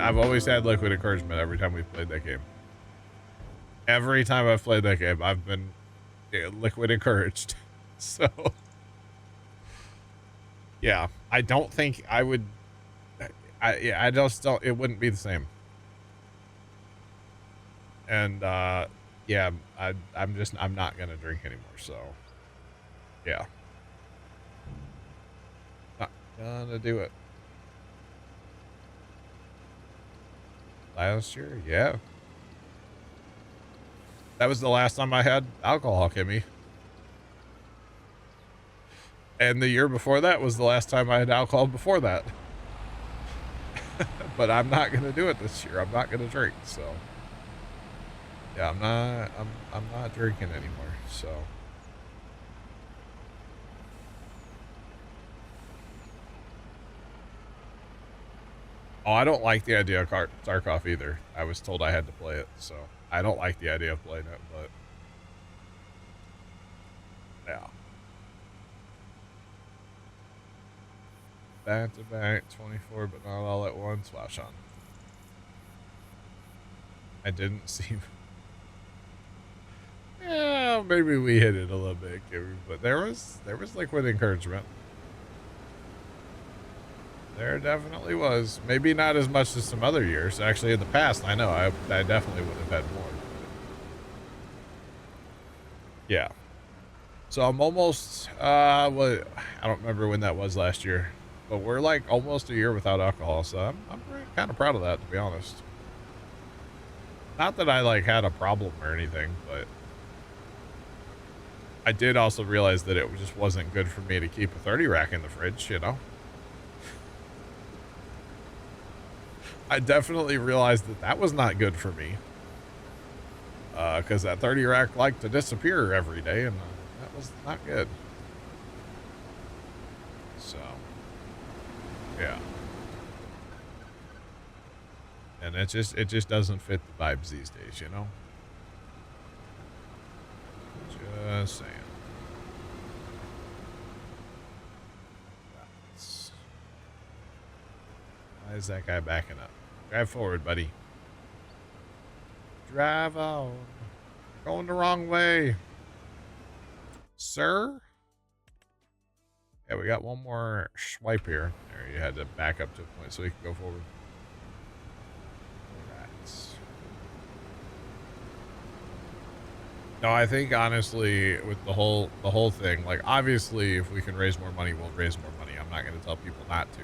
I've always had liquid encouragement every time we've played that game. Every time I've played that game, I've been liquid encouraged. So, yeah, I don't think I would. I just don't. It wouldn't be the same. And yeah, I'm not gonna drink anymore. So, yeah, not gonna do it. Last year, yeah. That was the last time I had alcohol hit me. And the year before that was the last time I had alcohol before that. But I'm not going to do it this year. I'm not going to drink. So yeah, I'm not drinking anymore. So I don't like the idea of Tarkov either. I was told I had to play it. So I don't like the idea of playing it, but yeah. Back to back 24, but not all at once. Wow, Sean. I didn't see. Yeah, maybe we hit it a little bit, but there was liquid encouragement. There definitely was. Maybe not as much as some other years. Actually, in the past, I know I definitely would have had more. Yeah. So I'm almost I don't remember when that was last year, but we're like almost a year without alcohol. So I'm kind of proud of that, to be honest. Not that I like had a problem or anything, but I did also realize that it just wasn't good for me to keep a 30 rack in the fridge, you know? I definitely realized that that was not good for me. Because that 30 rack liked to disappear every day, and that was not good. So, yeah. And it just doesn't fit the vibes these days, you know? Just saying. Why is that guy backing up? Drive forward, buddy. Drive on. Going the wrong way. Sir? Yeah, we got one more swipe here. There, you had to back up to a point so we can go forward. No, I think honestly with the whole thing, like obviously if we can raise more money, we'll raise more money. I'm not going to tell people not to.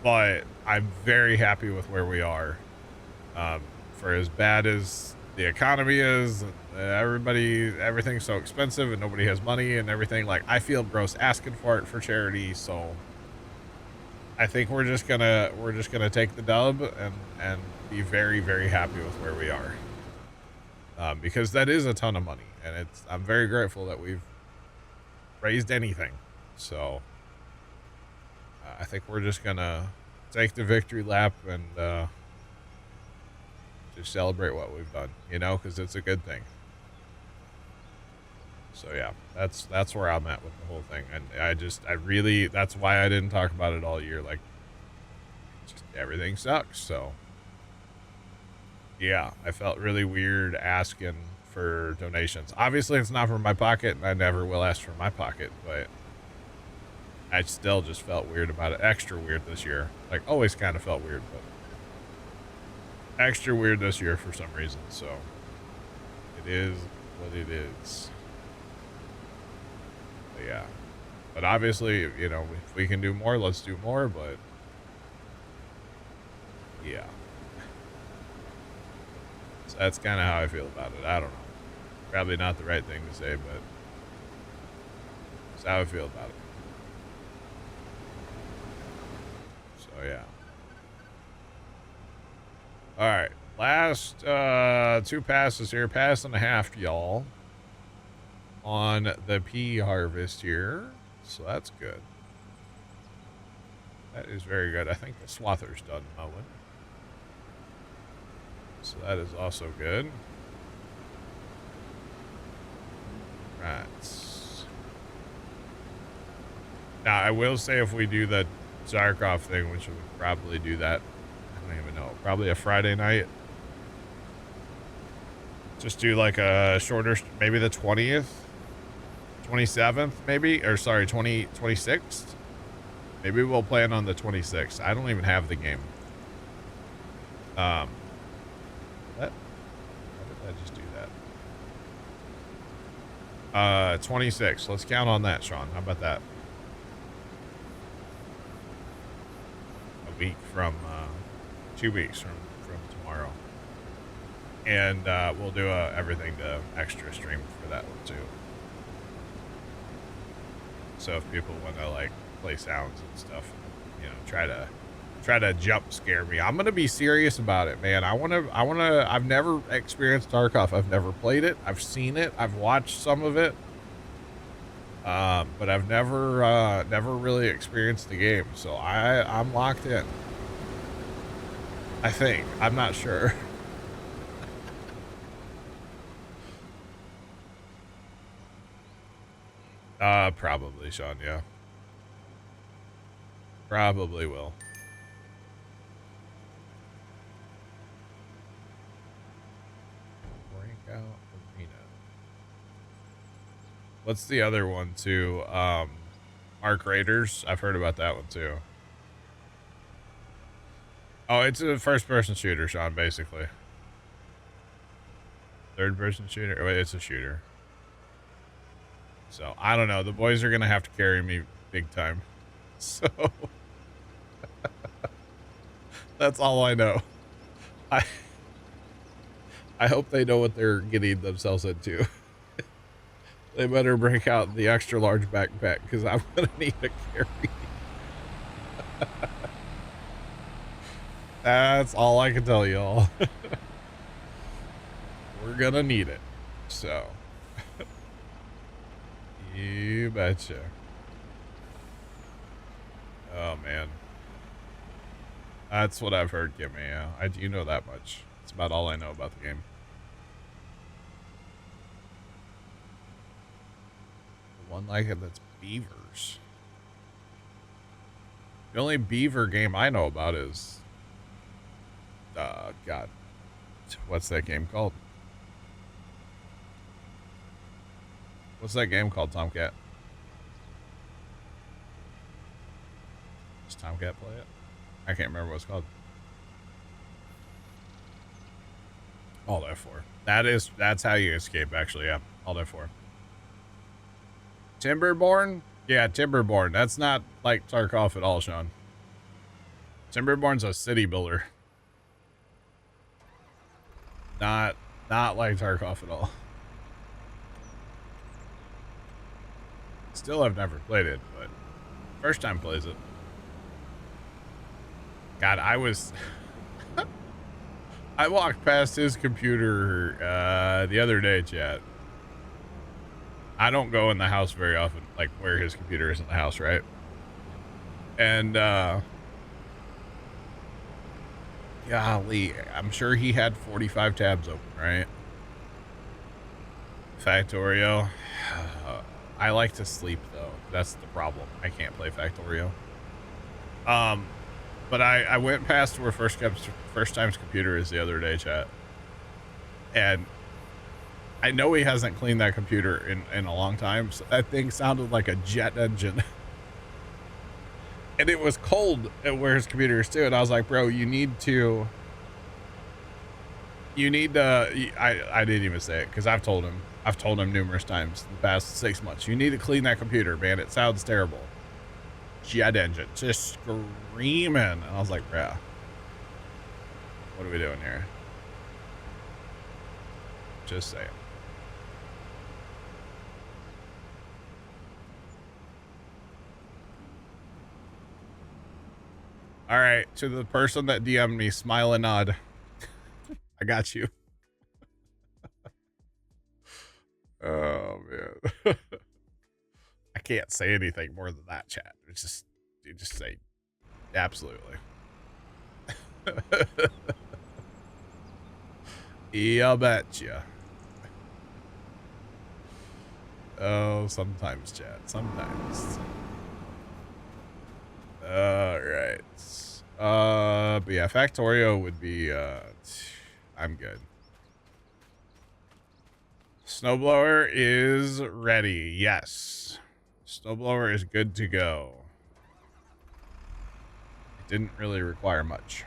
But I'm very happy with where we are. For as bad as the economy is, everything's so expensive and nobody has money and everything. Like I feel gross asking for it for charity, so I think we're just gonna take the dub and be very, very happy with where we are. Because that is a ton of money, and I'm very grateful that we've raised anything. So I think we're just gonna take the victory lap and just celebrate what we've done, you know, because it's a good thing. So yeah, that's where I'm at with the whole thing, and I really that's why I didn't talk about it all year. Like, just everything sucks. So yeah, I felt really weird asking for donations. Obviously, it's not from my pocket, and I never will ask from my pocket, but I still just felt weird about it. Extra weird this year. Like, always kind of felt weird, but extra weird this year for some reason. So it is what it is. But yeah. But obviously, you know, if we can do more, let's do more, but yeah. So that's kind of how I feel about it. I don't know. Probably not the right thing to say, but that's how I feel about it. So yeah. All right. Last 2 passes here. Pass and a half, y'all. On the pea harvest here. So that's good. That is very good. I think the swather's done mowing. So that is also good. Right. Now, I will say if we do the Zarkov thing, which we would probably do that I don't even know. Probably a Friday night. Just do like a shorter, maybe the 20th, 27th, maybe, or sorry, 26th. Maybe we'll plan on the 26th. I don't even have the game. What? How did I just do that? 26. Let's count on that, Sean. How about that? A week from, 2 weeks from tomorrow. And, we'll do everything to extra stream for that one too. So if people want to like play sounds and stuff, you know, try to jump scare me. I'm going to be serious about it, man. I've never experienced Tarkov. I've never played it. I've seen it. I've watched some of it. But I've never really experienced the game. So I'm locked in. I think. I'm not sure. Probably, Sean, yeah. Probably will. Breakout Arena. What's the other one too? Arc Raiders. I've heard about that one too. Oh, it's a first-person shooter, Sean, basically. Third-person shooter? Wait, it's a shooter. So, I don't know. The boys are going to have to carry me big time. So, that's all I know. I hope they know what they're getting themselves into. They better break out the extra large backpack because I'm going to need a carry. That's all I can tell y'all. We're going to need it. So, you betcha. Oh, man. That's what I've heard, Kimmy. Yeah, I do know that much. That's about all I know about the game. The one like it that's beavers. The only beaver game I know about is... God. What's that game called? What's that game called, Tomcat? Does Tomcat play it? I can't remember what it's called. Alt F4. That's how you escape, actually, yeah. Alt F4. Timberborn? Yeah, Timberborn. That's not like Tarkov at all, Sean. Timberborn's a city builder. Not like Tarkov at all. Still have never played it, but first time plays it. God, I walked past his computer the other day, chat. I don't go in the house very often, like where his computer is in the house, right? And golly, I'm sure he had 45 tabs open, right? Factorio. I like to sleep though. That's the problem. I can't play Factorio. But I went past where first time's computer is the other day, chat. And I know he hasn't cleaned that computer in a long time. So that thing sounded like a jet engine. And it was cold at where his computer is too. And I was like, bro, you need to, I didn't even say it because I've told him numerous times in the past 6 months, you need to clean that computer, man. It sounds terrible. Jet engine, just screaming. And I was like, bro, what are we doing here? Just saying. All right, to the person that DM'd me, smile and nod. I got you. Oh man. I can't say anything more than that, chat. It's just, you just say absolutely. Yeah, betcha. Oh, sometimes, chat. Sometimes. All right. But yeah, Factorio would be, I'm good. Snowblower is ready. Yes. Snowblower is good to go. It didn't really require much.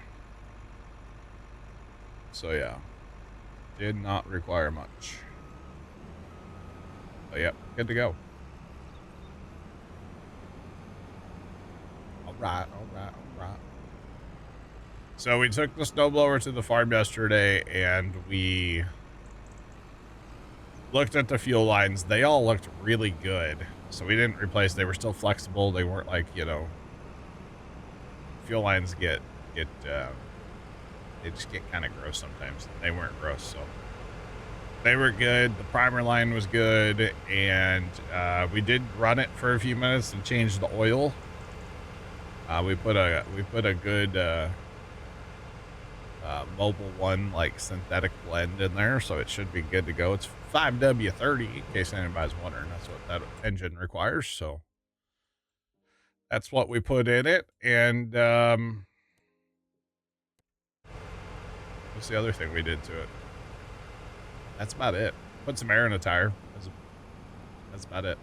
So yeah. Did not require much. But yep, good to go. Alright. So we took the snowblower to the farm yesterday and we looked at the fuel lines. They all looked really good. So we didn't replace, they were still flexible. They weren't like, you know, fuel lines get they just get kind of gross sometimes. They weren't gross, so they were good. The primer line was good, and we did run it for a few minutes and change the oil. We put a good Mobile One like synthetic blend in there, so it should be good to go. It's 5W30 in case anybody's wondering. That's what that engine requires. So that's what we put in it, and what's the other thing we did to it? That's about it. Put some air in the tire. That's about it.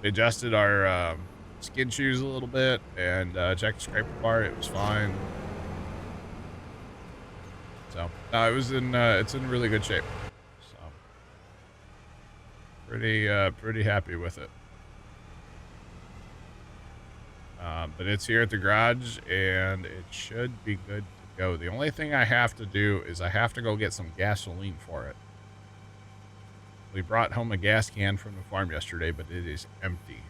We adjusted our skid shoes a little bit and checked the scraper bar. It was fine. So no, it was in it's in really good shape. So pretty happy with it. But it's here at the garage and it should be good to go. The only thing I have to do is I have to go get some gasoline for it. We brought home a gas can from the farm yesterday, but it is empty.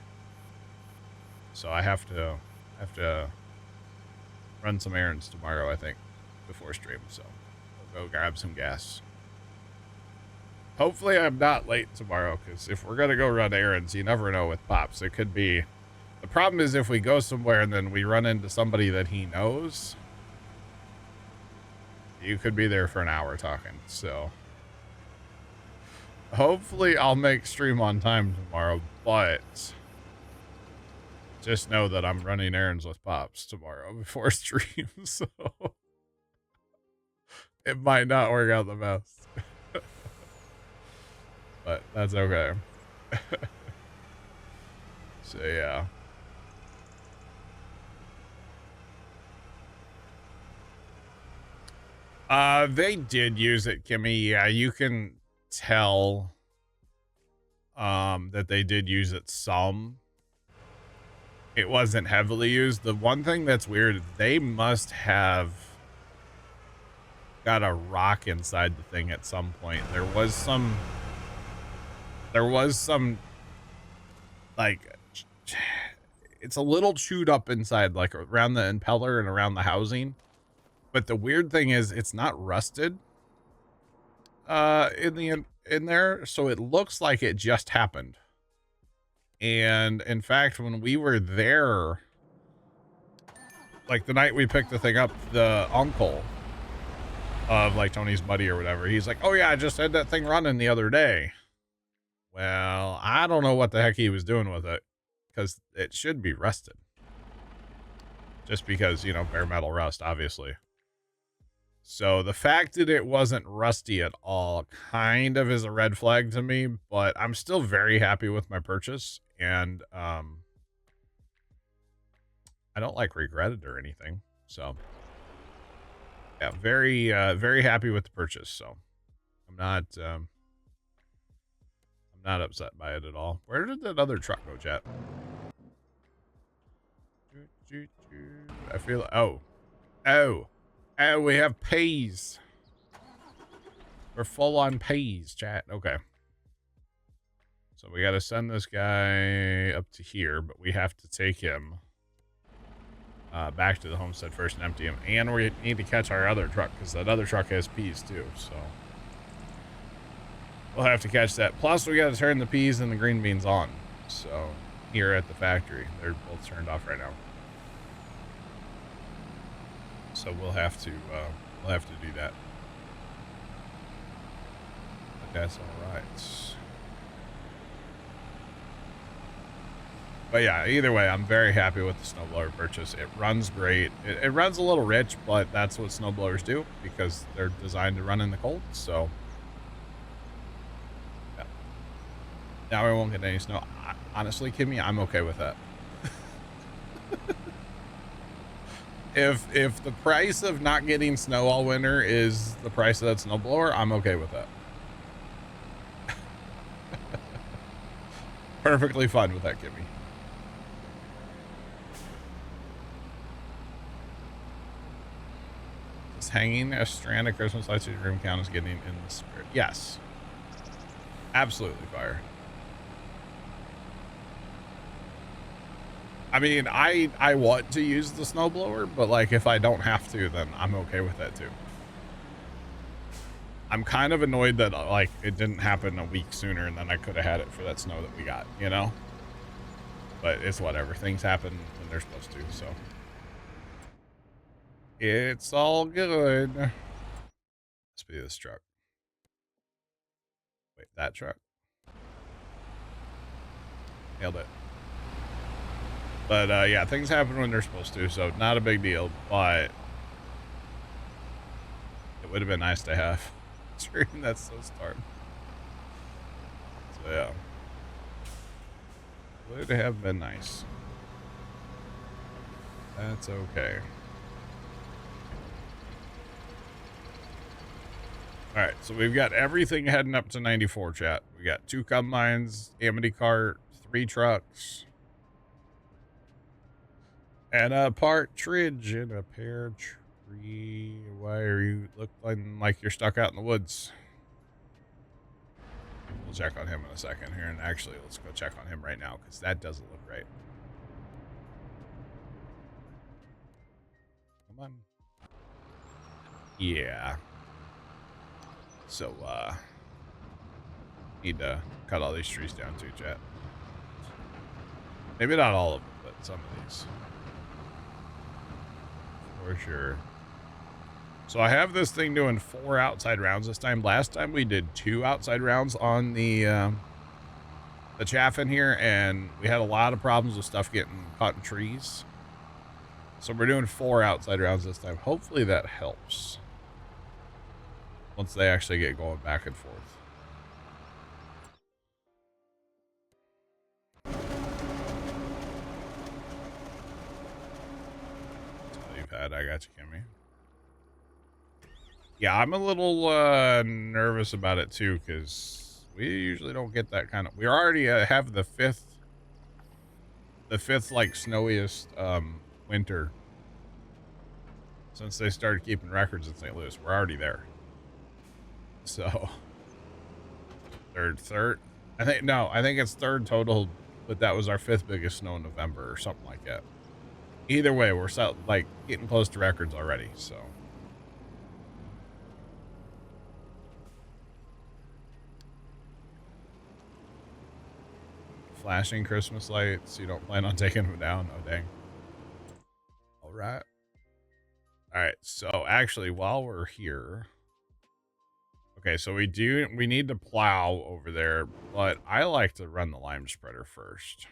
So I have to run some errands tomorrow, I think, before stream. So we'll go grab some gas. Hopefully I'm not late tomorrow, because if we're going to go run errands, you never know with Pops. It could be... The problem is if we go somewhere and then we run into somebody that he knows, you could be there for an hour talking. So hopefully I'll make stream on time tomorrow, but just know that I'm running errands with Pops tomorrow before stream, so it might not work out the best. But that's okay. So yeah. They did use it, Kimmy. Yeah, you can tell that they did use it some. It wasn't heavily used. The one thing that's weird, they must have got a rock inside the thing at some point. There was some like, it's a little chewed up inside, like around the impeller and around the housing. But the weird thing is it's not rusted in there, so it looks like it just happened. And in fact, when we were there, like the night we picked the thing up, the uncle of like Tony's buddy or whatever, he's like, oh yeah, I just had that thing running the other day. Well, I don't know what the heck he was doing with it, because it should be rusted. Just because, you know, bare metal rust, obviously. So the fact that it wasn't rusty at all kind of is a red flag to me, but I'm still very happy with my purchase, and I don't like regret it or anything. So yeah, very happy with the purchase. So I'm not upset by it at all. Where did that other truck go, chat? I feel, oh, we have peas. We're full on peas, chat. Okay. So we got to send this guy up to here, but we have to take him back to the homestead first and empty him. And we need to catch our other truck, because that other truck has peas too. So we'll have to catch that. Plus, we got to turn the peas and the green beans on. So here at the factory, they're both turned off right now. So we'll have to do that. But that's all right. But yeah, either way, I'm very happy with the snowblower purchase. It runs great. It runs a little rich, but that's what snowblowers do because they're designed to run in the cold. So yeah. Now we won't get any snow. Honestly, Kimmy, I'm okay with that. If the price of not getting snow all winter is the price of that snowblower, I'm okay with that. Perfectly fine with that, Kimmy. Does hanging a strand of Christmas lights in your room count as getting in the spirit? Yes. Absolutely fire. I mean, I want to use the snowblower, but like if I don't have to, then I'm okay with that too. I'm kind of annoyed that like it didn't happen a week sooner and then I could have had it for that snow that we got, you know? But it's whatever. Things happen when they're supposed to, so. It's all good. Let's be this truck. Wait, that truck? Nailed it. But yeah, things happen when they're supposed to, so not a big deal, but it would have been nice to have. Stream that's so start. So yeah. Would have been nice. That's okay. All right, so we've got everything heading up to 94, chat. We got 2 combines, Amity cart, 3 trucks, and a partridge in a pear tree. Why are you looking like you're stuck out in the woods? We'll check on him in a second here, and actually, let's go check on him right now, because that doesn't look right. Come on. Yeah. So, need to cut all these trees down too, chat. Maybe not all of them, but some of these. For sure. So I have this thing doing 4 outside rounds this time. Last time we did 2 outside rounds on the chaff in here, and we had a lot of problems with stuff getting caught in trees. So we're doing 4 outside rounds this time. Hopefully that helps. Once they actually get going back and forth. That's all you've had. I got you, Kimmy. Yeah, I'm a little nervous about it too, because we usually don't get that kind of. We already have the fifth like snowiest winter since they started keeping records in St. Louis. We're already there. So third. I think it's third total, but that was our 5th biggest snow in November or something like that. Either way, we're like getting close to records already. So. Flashing Christmas lights. You don't plan on taking them down? Oh, dang. All right. All right. So actually, while we're here, okay, so we need to plow over there, but I like to run the lime spreader first.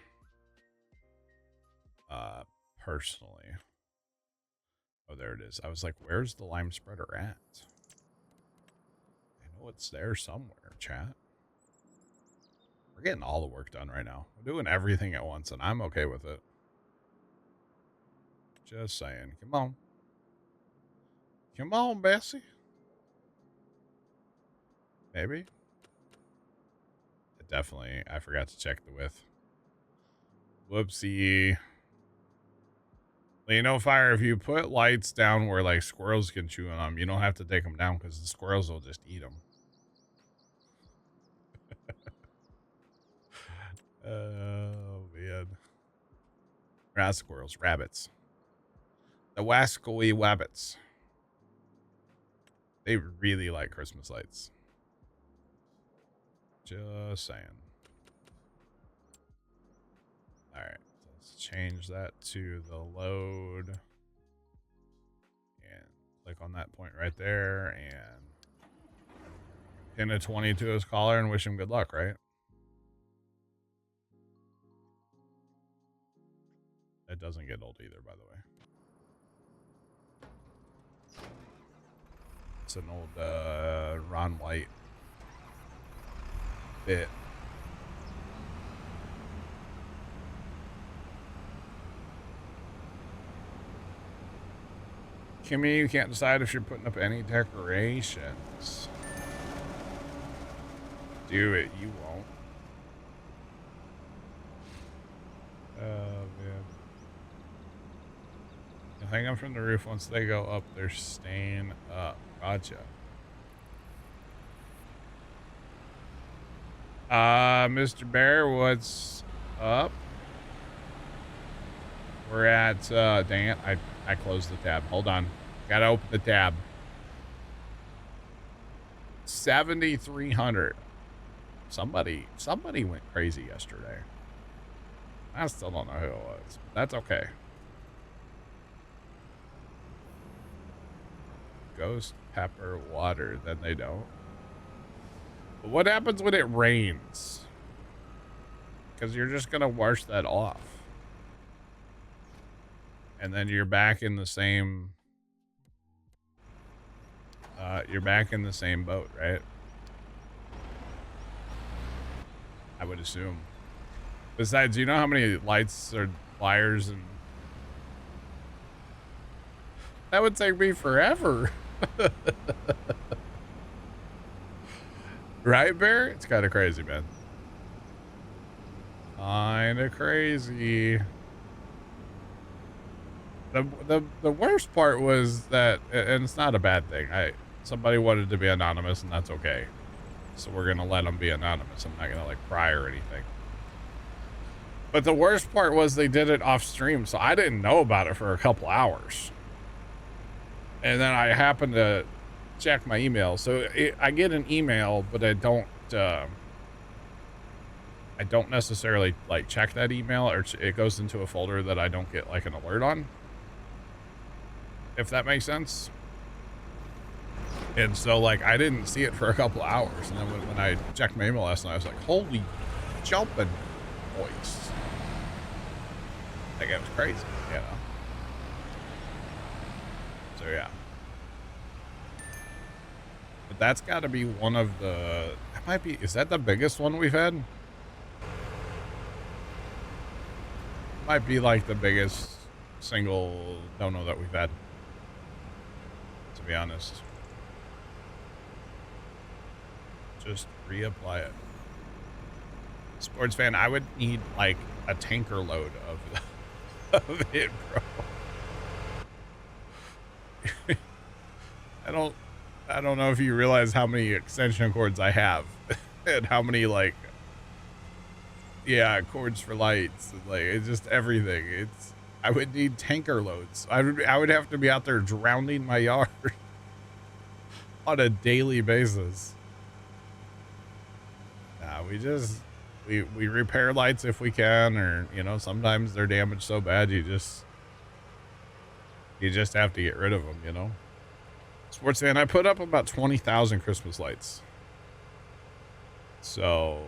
Personally. Oh, there it is. I was like, where's the lime spreader at? I know it's there somewhere, chat. We're getting all the work done right now. We're doing everything at once, and I'm okay with it. Just saying. Come on. Come on, Bessie. Maybe. Definitely. I forgot to check the width. Whoopsie. Well, you know, Fire, if you put lights down where like squirrels can chew on them, you don't have to take them down because the squirrels will just eat them. Oh, man. Not squirrels, rabbits. The wascally wabbits. They really like Christmas lights. Just saying. All right, so let's change that to the load. And click on that point right there and pin a 20 to his collar and wish him good luck, right? It doesn't get old either, by the way. It's an old Ron White bit. Kimmy, you can't decide if you're putting up any decorations. Do it, you won't. Oh, man. You'll hang them from the roof. Once they go up, they're staying up. Gotcha. Mr. Bear, what's up? We're at, dang it, I closed the tab. Hold on. Gotta open the tab. 7,300. Somebody went crazy yesterday. I still don't know who it was, but that's okay. Ghost pepper water, then they don't. But what happens when it rains? Because you're just gonna wash that off. And then you're back in the same boat, right? I would assume. Besides, you know how many lights or wires and that would take me forever. Right, Bear? It's kind of crazy, man. Kind of crazy. The worst part was that, and it's not a bad thing. Somebody wanted to be anonymous, and that's okay. So we're gonna let them be anonymous. I'm not gonna like pry or anything. But the worst part was they did it off stream, so I didn't know about it for a couple hours. And then I happened to check my email. So I get an email, but I don't necessarily like check that email, or it goes into a folder that I don't get like an alert on. If that makes sense. And so like I didn't see it for a couple hours, and then when I checked my email last night, I was like, holy jumping boys. Like it was crazy, you know. So yeah. But that's gotta be one of the, that might be, is that the biggest one we've had? Might be like the biggest single dono that we've had, to be honest. Just reapply it. Sports fan, I would need like a tanker load of it, bro. I don't know if you realize how many extension cords I have and how many like, yeah, cords for lights, and like it's just everything. I would need tanker loads. I would have to be out there drowning my yard on a daily basis. Nah, we repair lights if we can, or you know, sometimes they're damaged so bad you just have to get rid of them, you know. Sports fan, I put up about 20,000 Christmas lights. So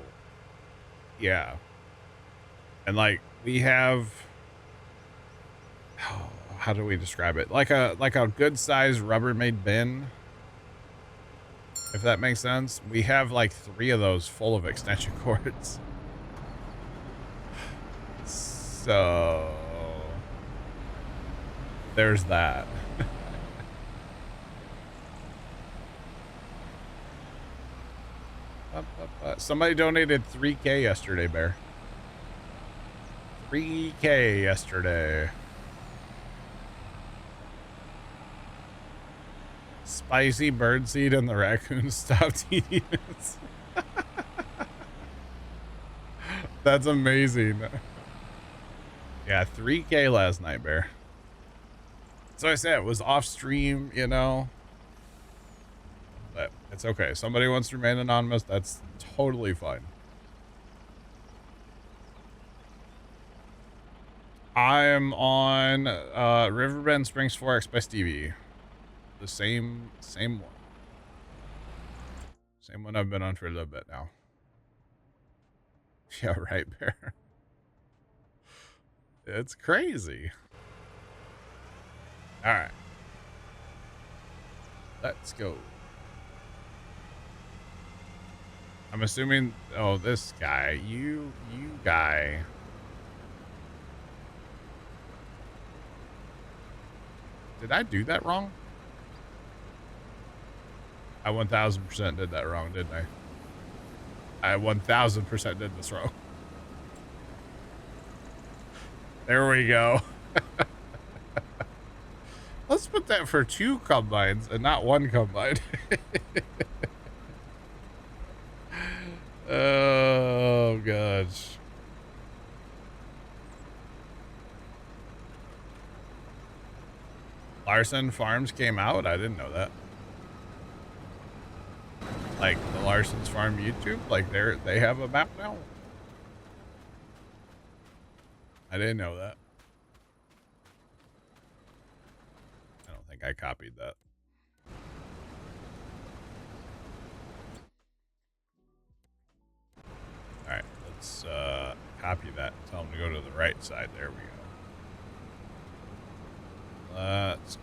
yeah. And like we have, how do we describe it? Like a good sized Rubbermaid bin, if that makes sense. We have like 3 of those full of extension cords. So there's that. Somebody donated 3K yesterday, Bear. 3K yesterday. Spicy birdseed and the raccoon stopped eating it. That's amazing. Yeah, 3K last night, Bear. So I said it was off stream, you know. But it's okay. Somebody wants to remain anonymous. That's totally fine. I am on Riverbend Springs 4X by Stevie. The same one. Same one I've been on for a little bit now. Yeah, right, Bear. It's crazy. All right. Let's go. I'm assuming, oh, this guy, you guy. Did I do that wrong? I 1000% did that wrong, didn't I? I 1000% did this wrong. There we go. Let's put that for 2 combines and not 1 combine. Oh, gosh. Larson Farms came out? I didn't know that. Like the Larson's Farm YouTube? Like they have a map now? I didn't know that. I don't think I copied that. Alright, let's copy that and tell them to go to the right side. There we go. Let's go.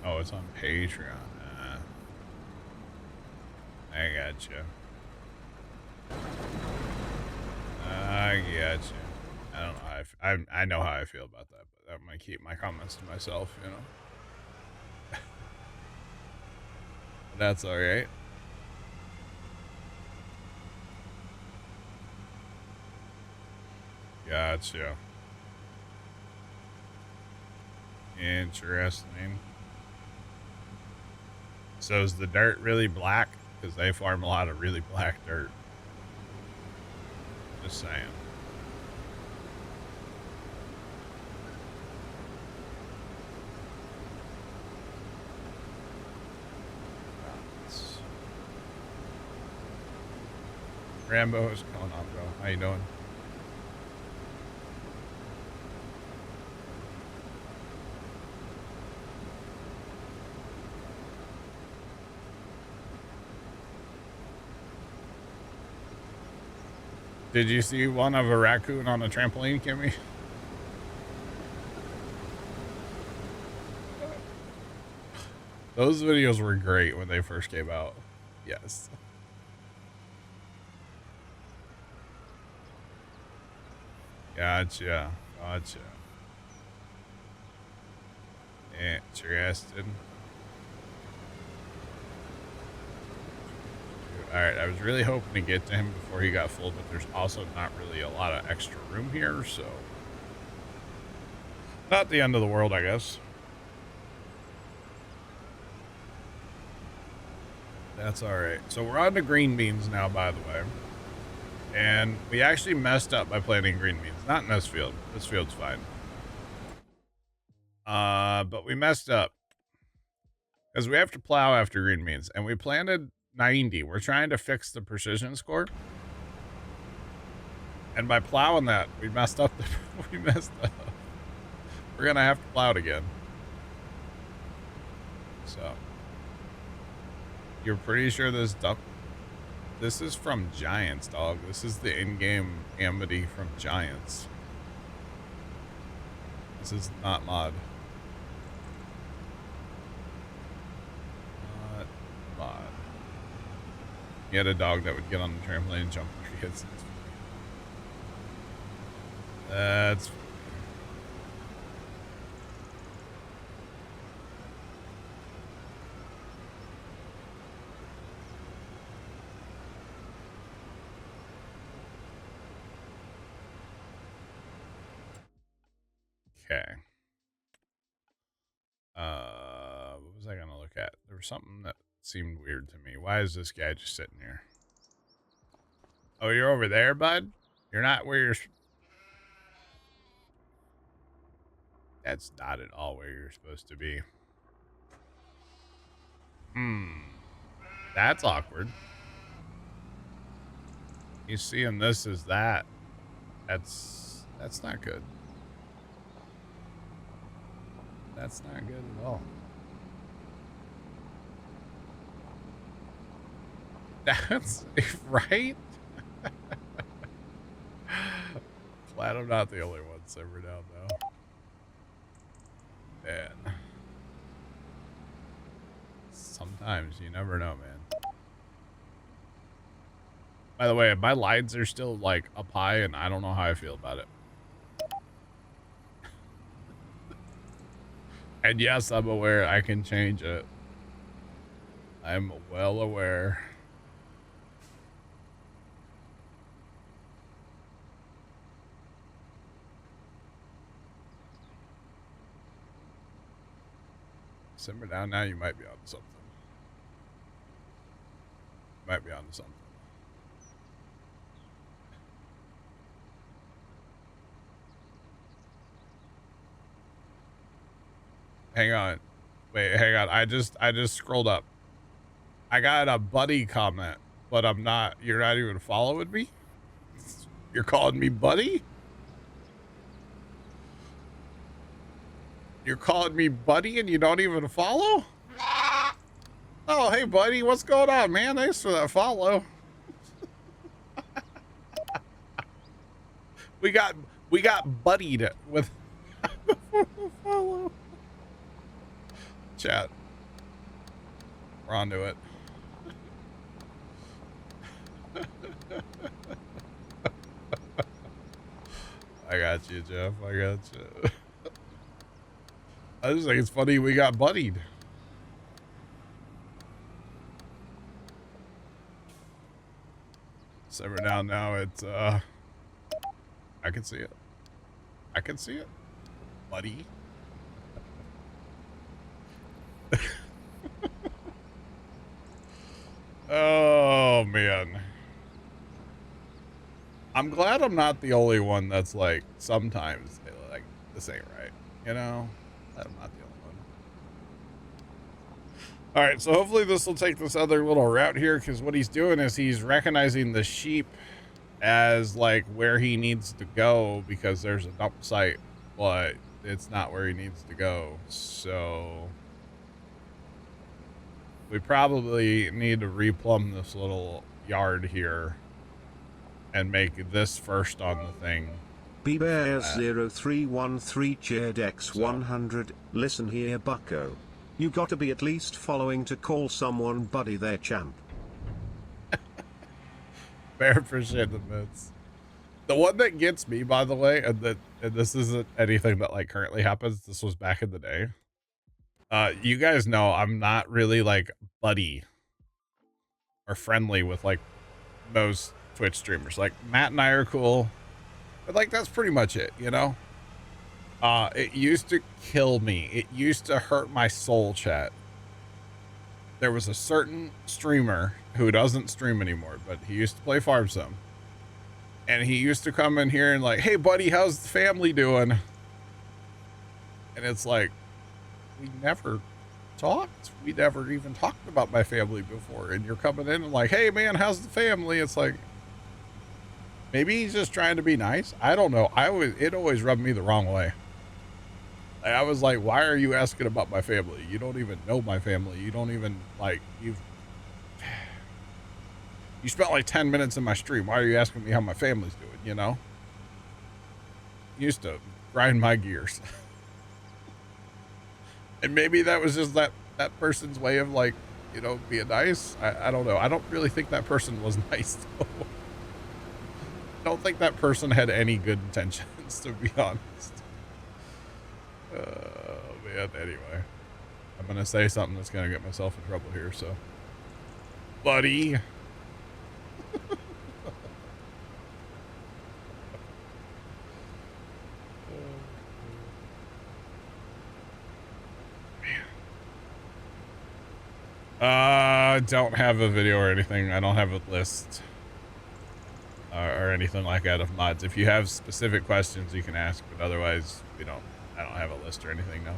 Oh, it's on Patreon. I got you. I got you. I don't know. I know how I feel about that, but I'm gonna keep my comments to myself, you know. That's all right. Gotcha. Interesting. So is the dirt really black? Because they farm a lot of really black dirt. Just saying. Rambo, what's going on, bro? How you doing? Did you see one of a raccoon on a trampoline, Kimmy? Those videos were great when they first came out. Yes. Gotcha. Gotcha. Interesting. Alright, I was really hoping to get to him before he got full, but there's also not really a lot of extra room here, so... Not the end of the world, I guess. That's alright. So we're on to green beans now, by the way. And we actually messed up by planting green beans. Not in this field. This field's fine. But we messed up. Because we have to plow after green beans. And we planted 90. We're trying to fix the precision score. And by plowing that, we messed up. We messed up. We're going to have to plow it again. So. You're pretty sure this duck... This is from Giants, dog. This is the in-game Amity from Giants. This is not mod. Not mod. He had a dog that would get on the trampoline and jump for kids. That's... Okay. What was I going to look at? There was something that seemed weird to me. Why is this guy just sitting here? Oh, you're over there, bud? You're not where you're... That's not at all where you're supposed to be. That's awkward. He's seeing this as that. That's not good. That's not good at all. That's right. Glad I'm not the only one simmer down though. Man. Sometimes you never know, man. By the way, my lines are still like up high and I don't know how I feel about it. And yes, I'm aware I can change it. I'm well aware. Simmer down now, you might be onto something. Might be onto something. Hang on. Wait, hang on. I just scrolled up. I got a buddy comment, but you're not even following me? You're calling me buddy? You're calling me buddy and you don't even follow? Oh, hey buddy, what's going on, man? Thanks for that follow. we got buddied with follow. Chat. We're on to it. I got you, Jeff. I got you. I just think it's funny we got buddied. Simmer down now. It's I can see it. I can see it, buddy. Oh man. I'm glad I'm not the only one that's like sometimes like this ain't right, you know? Glad I'm not the only one. All right, so hopefully this will take this other little route here, because what he's doing is he's recognizing the sheep as like where he needs to go because there's a dump site, but it's not where he needs to go. So we probably need to replumb this little yard here and make this first on the thing. BBears0313 cheered X100. Listen here, bucko. You gotta be at least following to call someone buddy there, champ. Bear, appreciate the bits. The one that gets me, by the way, and this isn't anything that like currently happens. This was back in the day. You guys know I'm not really like buddy or friendly with like most Twitch streamers. Like Matt and I are cool, but like that's pretty much it, you know? It used to kill me. It used to hurt my soul, chat. There was a certain streamer who doesn't stream anymore, but he used to play Farm Sim. And he used to come in here and like, hey buddy, how's the family doing? And it's like, we never talked. We never even talked about my family before. And you're coming in and like, hey man, how's the family? It's like, maybe he's just trying to be nice. I don't know. It always rubbed me the wrong way. I was like, why are you asking about my family? You don't even know my family. You don't even like, you spent like 10 minutes in my stream. Why are you asking me how my family's doing? You know, used to grind my gears. And maybe that was just that person's way of like, you know, being nice. I don't know. I don't really think that person was nice though. I don't think that person had any good intentions, to be honest. Oh man, anyway. I'm gonna say something that's gonna get myself in trouble here, so. Buddy. Don't have a video or anything. I don't have a list or anything like that of mods. If you have specific questions, you can ask, but otherwise, I don't have a list or anything, no.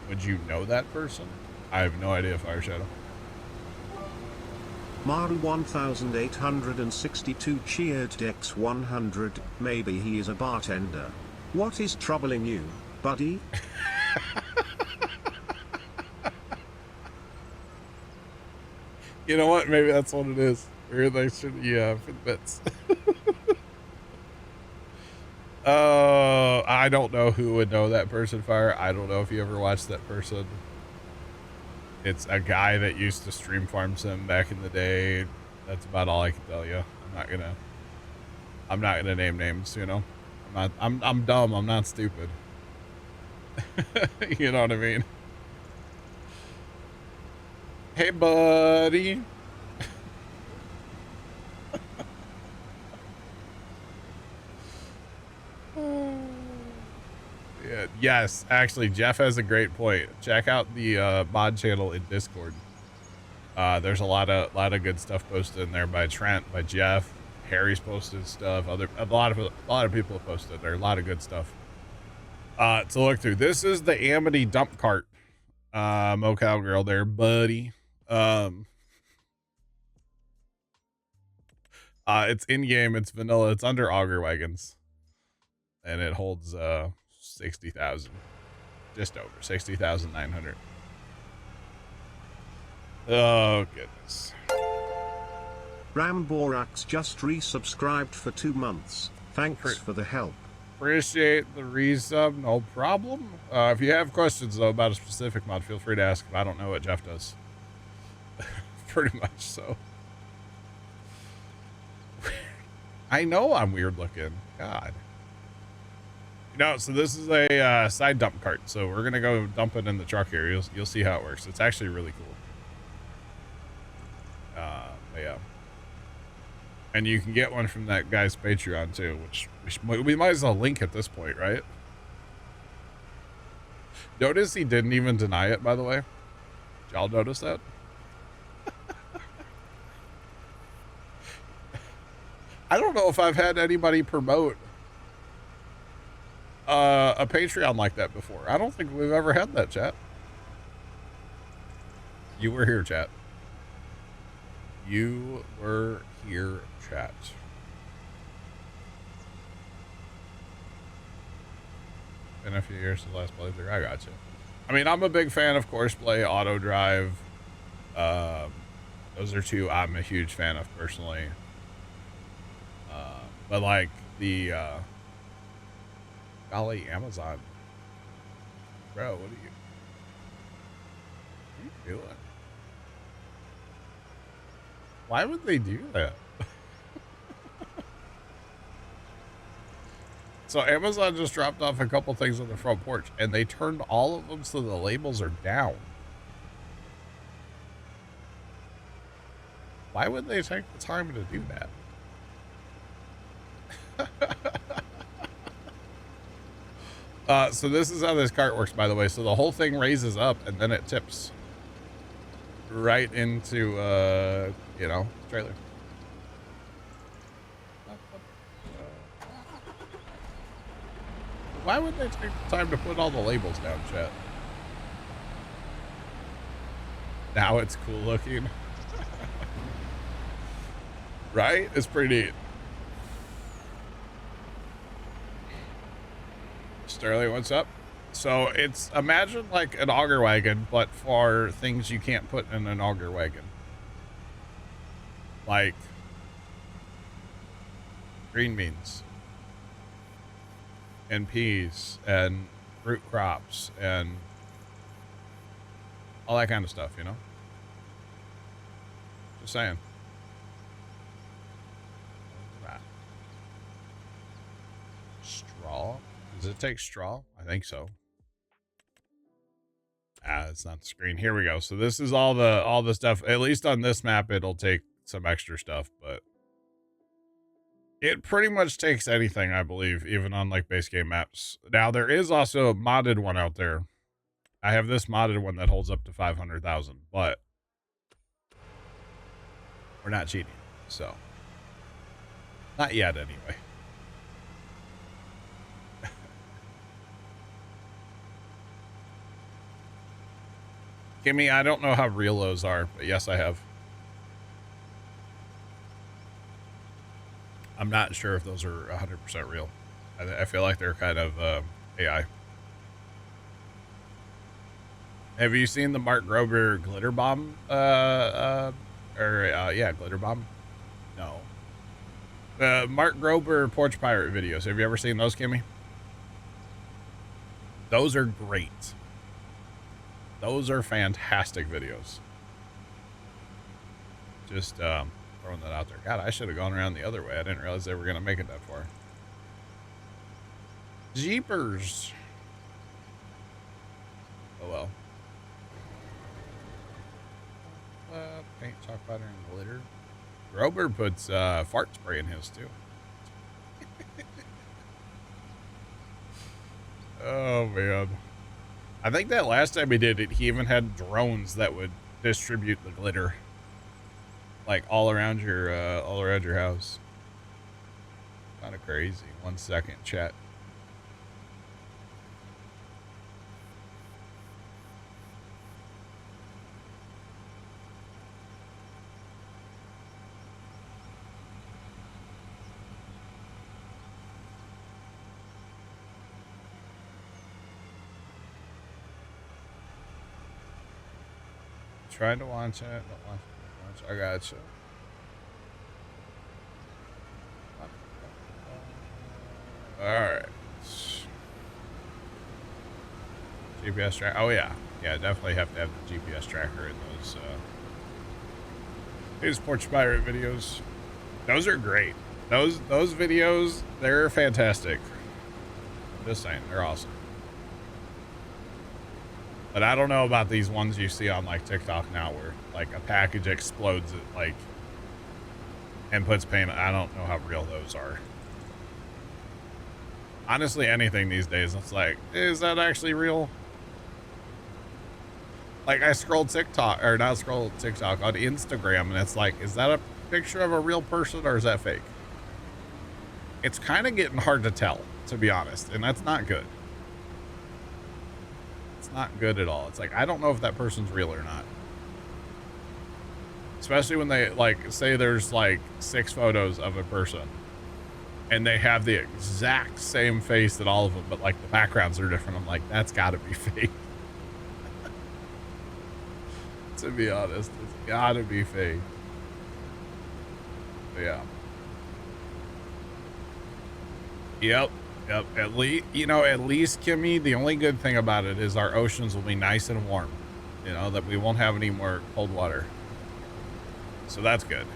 Would you know that person? I have no idea, Fire Shadow. Maru 1862 cheered X100. Maybe he is a bartender. What is troubling you, buddy? You know what? Maybe that's what it is. Weird thanks for the bits. Oh, I don't know who would know that person, Fire. I don't know if you ever watched that person. It's a guy that used to stream farm sim back in the day. That's about all I can tell you. I'm not gonna name names, you know. I'm dumb, I'm not stupid. You know what I mean? Hey buddy. Yeah, yes, actually, Jeff has a great point. Check out the mod channel in Discord. There's a lot of good stuff posted in there by Trent, by Jeff. Harry's posted stuff. A lot of people have posted there. A lot of good stuff to look through. This is the Amity dump cart. Mo Cowgirl there, buddy. It's in game. It's vanilla. It's under auger wagons, and it holds 60,000, just over 60,900. Oh goodness. Ramborax just resubscribed for 2 months. Thanks for the help. Appreciate the resub, no problem. If you have questions though about a specific mod, feel free to ask. I don't know what Jeff does. Pretty much so. I know I'm weird looking. God. You know, so this is a side dump cart. So we're gonna go dump it in the truck here. You'll see how it works. It's actually really cool. But yeah. And you can get one from that guy's Patreon too, which we might as well link at this point, right? Notice he didn't even deny it, by the way. Did y'all notice that? I don't know if I've had anybody promote a Patreon like that before. I don't think we've ever had that, chat. You were here, chat. You were here, chat. Been a few years since last playthrough. I got you. I mean, I'm a big fan of Courseplay, Auto Drive. Those are two I'm a huge fan of personally. But like the golly, Amazon, bro, what are you doing? Why would they do that? So Amazon just dropped off a couple things on the front porch and they turned all of them so the labels are down. Why would they take the time to do that? So this is how this cart works, by the way. So the whole thing raises up and then it tips right into, you know, trailer. Why would they take the time to put all the labels down, chat? Now it's cool looking. Right? It's pretty neat. Sterling, what's up? So it's, imagine like an auger wagon, but for things you can't put in an auger wagon. Like green beans and peas and root crops and all that kind of stuff, you know? Just saying. Straw? Does it take straw? I think so. It's not the screen. Here we go. So this is all the stuff. At least on this map, it'll take some extra stuff, but it pretty much takes anything, I believe, even on like base game maps. Now there is also a modded one out there. I have this modded one that holds up to 500,000, but we're not cheating, so not yet anyway. Kimmy, I don't know how real those are, but yes, I have. I'm not sure if those are 100% real. I feel like they're kind of AI. Have you seen the Mark Grober glitter bomb? Yeah, glitter bomb. No. The Mark Grober Porch Pirate videos. Have you ever seen those, Kimmy? Those are great. Those are fantastic videos. Just throwing that out there. God, I should have gone around the other way. I didn't realize they were going to make it that far. Jeepers. Oh well. Paint, chalk powder, and glitter. Grober puts fart spray in his too. Oh man. I think that last time he did it, he even had drones that would distribute the glitter, like all around your house. Kind of crazy. 1 second, chat. Trying to watch it. Don't watch it. Don't watch it. I got you. All right. GPS tracker. Oh yeah, yeah. Definitely have to have the GPS tracker in those Porch Pirate videos. Those are great. Those videos, they're fantastic. Just saying, they're awesome. But I don't know about these ones you see on like TikTok now, where like a package explodes it, like, and puts paint. I don't know how real those are. Honestly, anything these days, it's like, is that actually real? Like I scrolled TikTok, or not scrolled TikTok, on Instagram, and it's like, is that a picture of a real person or is that fake? It's kind of getting hard to tell, to be honest, and that's not good. It's not good at all. It's like, I don't know if that person's real or not. Especially when they like say there's like 6 photos of a person and they have the exact same face in all of them, but like the backgrounds are different. I'm like, that's gotta be fake. To be honest, it's gotta be fake. But yeah. Yep. At least, Kimmy, the only good thing about it is our oceans will be nice and warm. You know, that we won't have any more cold water. So that's good.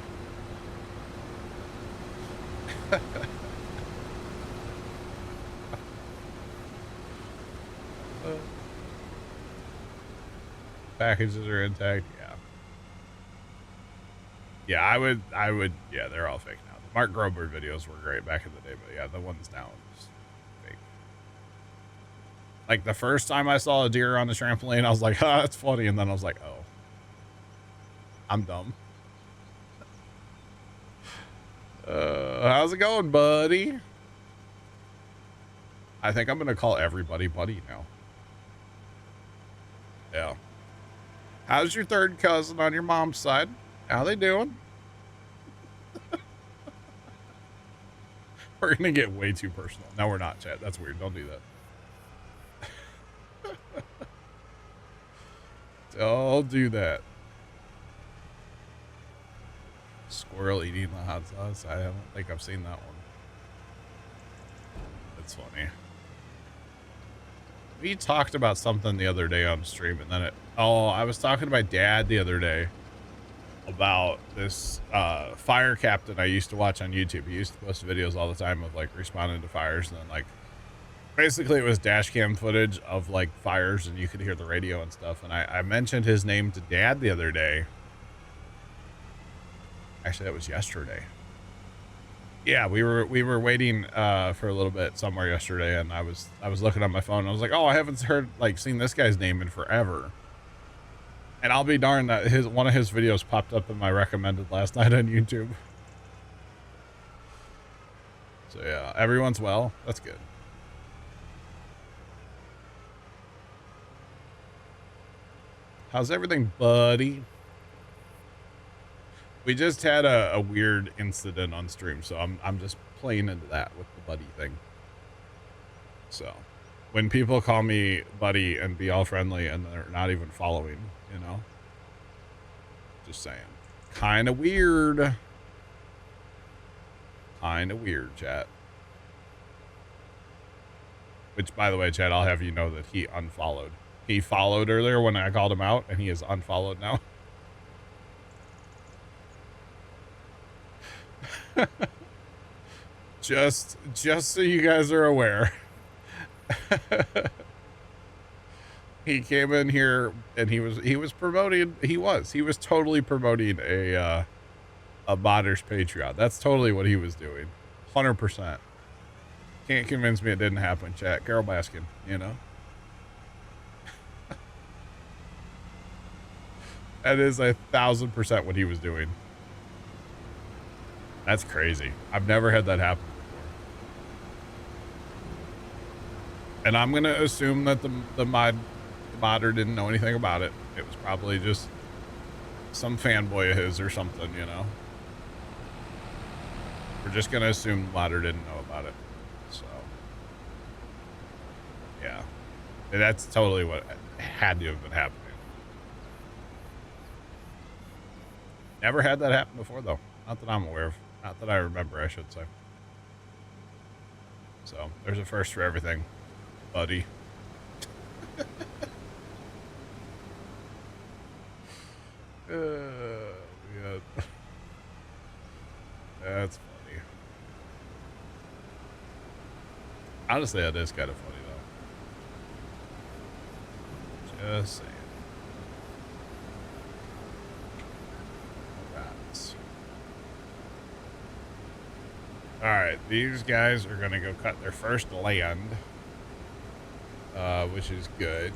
Packages are intact. Yeah, I would, yeah, they're all fake now. The Mark Grober videos were great back in the day, but yeah, the ones now are just fake. Like the first time I saw a deer on the trampoline, I was like, oh, that's funny. And then I was like, oh, I'm dumb. How's it going, buddy? I think I'm going to call everybody buddy now. Yeah. How's your third cousin on your mom's side? How they doing? We're going to get way too personal. No, we're not, chat. That's weird. Don't do that. Don't do that. Squirrel eating the hot sauce. I don't think I've seen that one. That's funny. We talked about something the other day on stream, and then I was talking to my dad the other day about this fire captain I used to watch on YouTube. He used to post videos all the time of like responding to fires, and then like basically it was dash cam footage of like fires, and you could hear the radio and stuff. And I mentioned his name to Dad the other day. Actually, that was yesterday. Yeah, we were waiting for a little bit somewhere yesterday, and I was looking on my phone, and I was like, oh, I haven't seen this guy's name in forever. And I'll be darned that one of his videos popped up in my recommended last night on YouTube. So yeah, everyone's well. That's good. How's everything, buddy? We just had a weird incident on stream, so I'm just playing into that with the buddy thing. So when people call me buddy and be all friendly and they're not even following, you know, just saying, kind of weird. kind of weird, chat. Which, by the way, chat, I'll have you know that he unfollowed. He followed earlier when I called him out, and he is unfollowed now. just so you guys are aware. He came in here and he was promoting, he was totally promoting a modder's Patreon. That's totally what he was doing. 100%. Can't convince me it didn't happen, chat. Carol Baskin, you know? That is 1,000% what he was doing. That's crazy. I've never had that happen before. And I'm going to assume that the modder didn't know anything about it. It was probably just some fanboy of his or something, you know? We're just going to assume the modder didn't know about it. So, yeah. That's totally what had to have been happening. Never had that happen before, though. Not that I'm aware of. Not that I remember, I should say. So, there's a first for everything, buddy. Yeah. That's funny. Honestly, that is kind of funny, though. Just saying. Alright, these guys are going to go cut their first land, which is good.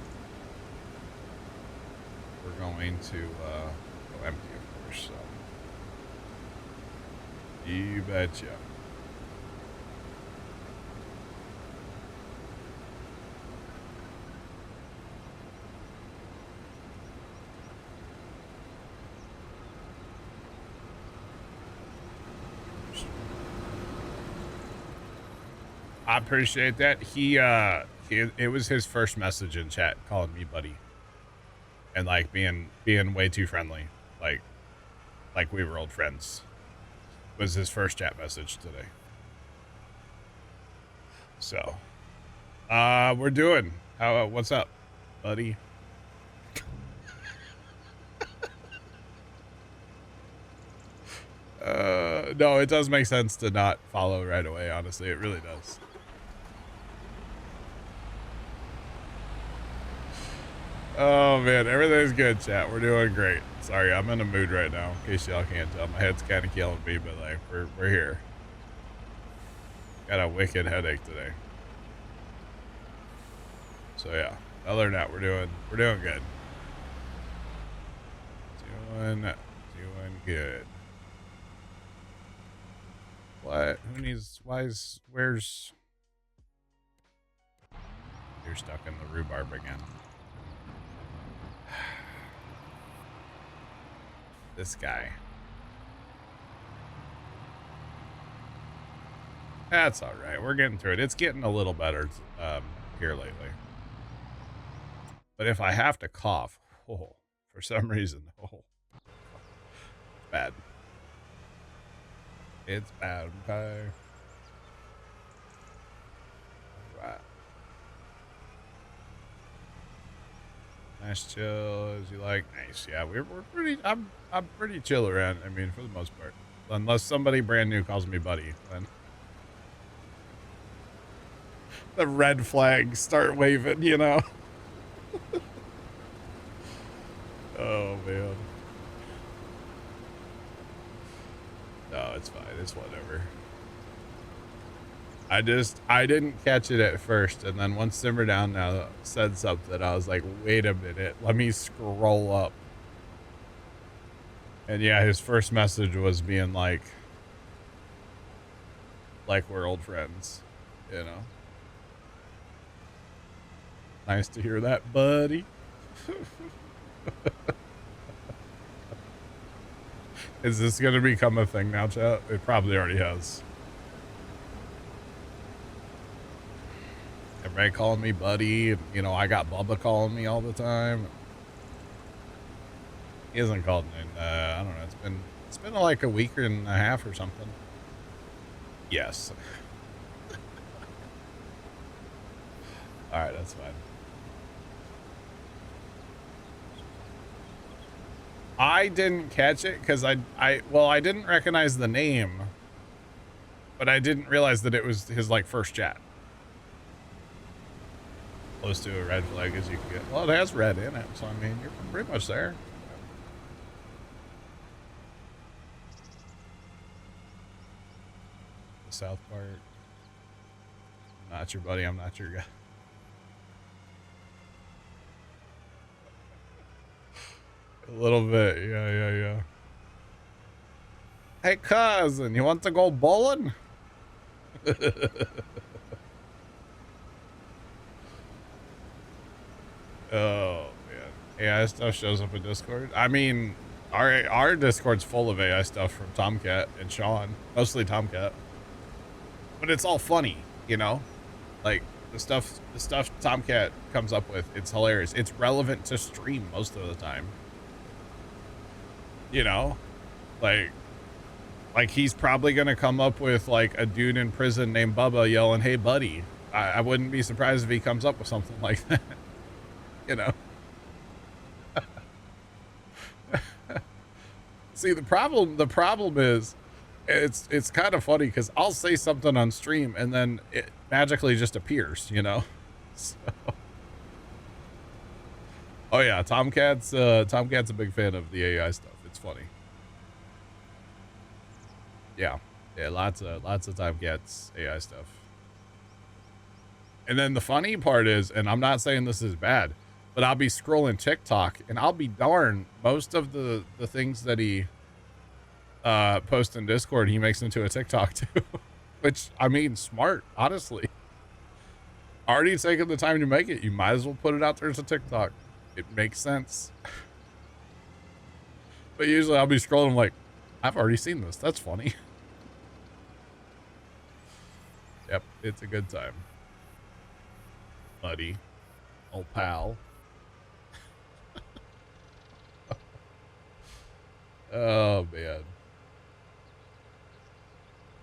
We're going to go empty, of course. So. You betcha. I appreciate that. It was his first message in chat calling me buddy. And like being way too friendly. Like we were old friends. Was his first chat message today. So we're doing. What's up, buddy? No, it does make sense to not follow right away, honestly. It really does. Oh man, everything's good, chat. We're doing great. Sorry, I'm in a mood right now, in case y'all can't tell. My head's kind of killing me, but like we're here. Got a wicked headache today. So yeah, other than that, we're doing good. Doing good. What? Who needs? Where's? You're stuck in the rhubarb again. This guy. That's all right. We're getting through it. It's getting a little better here lately. But if I have to cough, for some reason, bad. It's bad. Okay. All right. Nice chill as you like. Nice. Yeah, we're pretty. I'm pretty chill around. I mean, for the most part, unless somebody brand new calls me buddy, then the red flags start waving. You know. Oh man. No, it's fine. It's whatever. I didn't catch it at first, and then once Simmer Down now said something, I was like, wait a minute, let me scroll up. And yeah, his first message was being like we're old friends, you know. Nice to hear that, buddy. Is this gonna become a thing now, chat? It probably already has. Everybody calling me buddy. You know, I got Bubba calling me all the time. He hasn't called in, I don't know, it's been like a week and a half or something. Yes. All right, that's fine. I didn't catch it because I didn't recognize the name, but I didn't realize that it was his like first chat. Close to a red flag as you can get. Well, it has red in it, so I mean, you're pretty much there. The south part. I'm not your buddy. I'm not your guy. A little bit. Yeah. Hey, cousin, you want to go bowling? Oh, man. AI stuff shows up in Discord. I mean, our Discord's full of AI stuff from Tomcat and Sean. Mostly Tomcat. But it's all funny, you know? Like, the stuff Tomcat comes up with, it's hilarious. It's relevant to stream most of the time. You know? Like he's probably gonna come up with like a dude in prison named Bubba yelling, "Hey, buddy." I wouldn't be surprised if he comes up with something like that. You know? See, the problem is it's kind of funny because I'll say something on stream and then it magically just appears, you know? So. Oh yeah, Tomcat's a big fan of the AI stuff. It's funny. Yeah, lots of Tomcat's AI stuff. And then the funny part is, and I'm not saying this is bad, but I'll be scrolling TikTok and I'll be darned, most of the things that he posts in Discord, he makes into a TikTok too. Which, I mean, smart, honestly. Already taken the time to make it, you might as well put it out there as a TikTok. It makes sense. But usually I'll be scrolling like, I've already seen this. That's funny. Yep, it's a good time. Buddy. Old pal. Oh, man.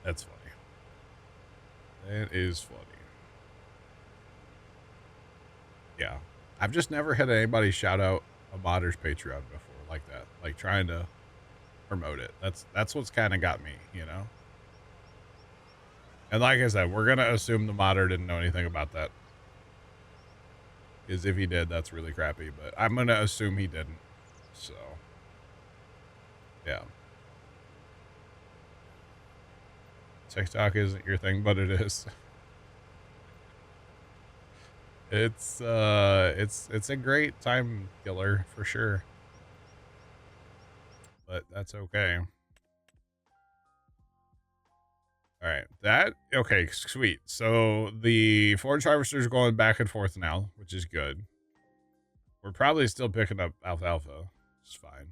That's funny. That is funny. Yeah. I've just never had anybody shout out a modder's Patreon before like that. Like trying to promote it. That's what's kind of got me, you know? And like I said, we're going to assume the modder didn't know anything about that. Because if he did, that's really crappy. But I'm going to assume he didn't. So, yeah. TikTok isn't your thing, but it is. It's a great time killer for sure. But that's okay. All right, okay, sweet. So the forage harvester's going back and forth now, which is good. We're probably still picking up alfalfa. It's fine.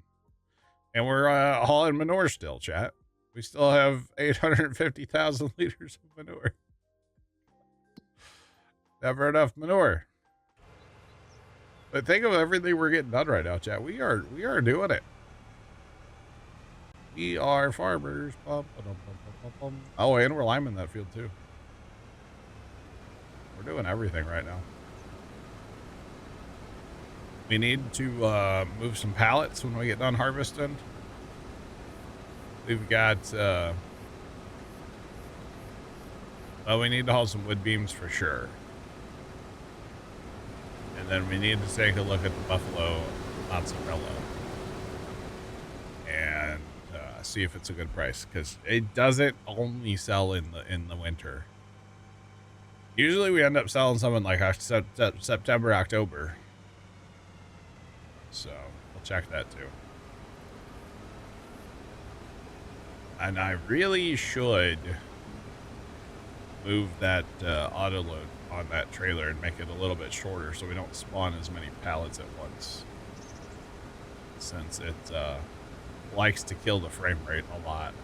And we're hauling manure still, chat. We still have 850,000 liters of manure. Never enough manure. But think of everything we're getting done right now, chat. We are doing it. We are farmers. Oh, and we're liming that field too. We're doing everything right now. We need to move some pallets when we get done harvesting. We've got well, we need to haul some wood beams for sure. And then we need to take a look at the buffalo mozzarella and see if it's a good price, because it doesn't only sell in the winter. Usually we end up selling some in like September, October. So we'll check that too. And I really should move that auto load on that trailer and make it a little bit shorter so we don't spawn as many pallets at once, since it likes to kill the frame rate a lot.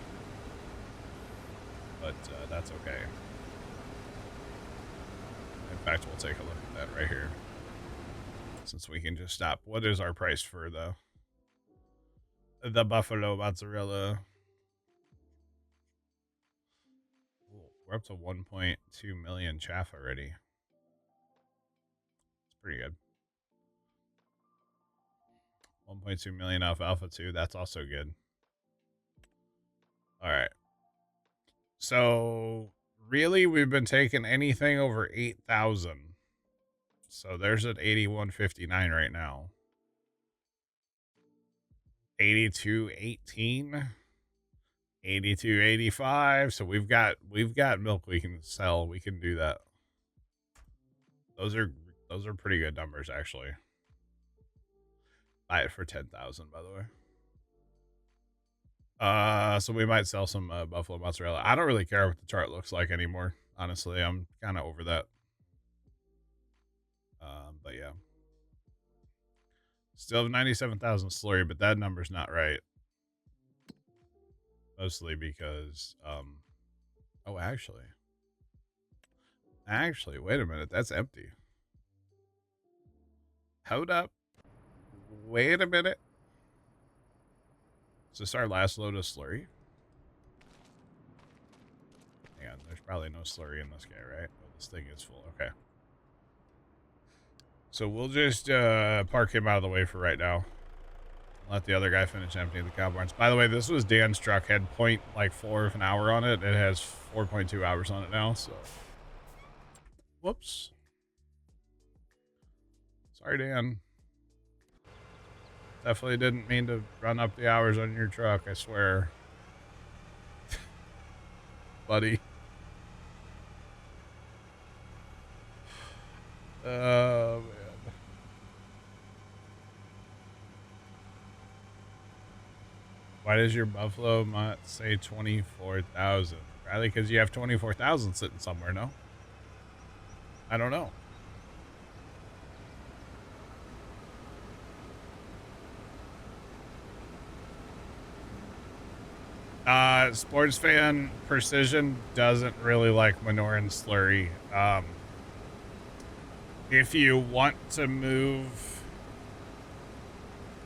But that's okay. In fact, we'll take a look at that right here, since we can just stop. What is our price for the buffalo mozzarella? Ooh. We're up to 1.2 million chaff already. It's pretty good. 1.2 million off Alpha 2. That's also good. All right. So really, we've been taking anything over 8,000. So there's at 81.59 right now. 82.18. 82.85. So we've got milk we can sell. We can do that. Those are pretty good numbers, actually. Buy it for 10,000, by the way. So we might sell some buffalo mozzarella. I don't really care what the chart looks like anymore. Honestly, I'm kind of over that. But yeah, still have 97,000 slurry, but that number's not right. Mostly because, oh, actually, wait a minute, that's empty. Hold up, wait a minute. Is this our last load of slurry? Hang on, there's probably no slurry in this guy, right? Oh, this thing is full. Okay. So we'll just park him out of the way for right now. Let the other guy finish emptying the cow barns. By the way, this was Dan's truck. Had 0.4 of an hour on it. It has 4.2 hours on it now, so. Whoops. Sorry, Dan. Definitely didn't mean to run up the hours on your truck, I swear. Buddy. Oh, man. Why does your buffalo mutt say 24,000? Probably because you have 24,000 sitting somewhere, no? I don't know. Sports fan Precision doesn't really like manure and slurry. If you want to move,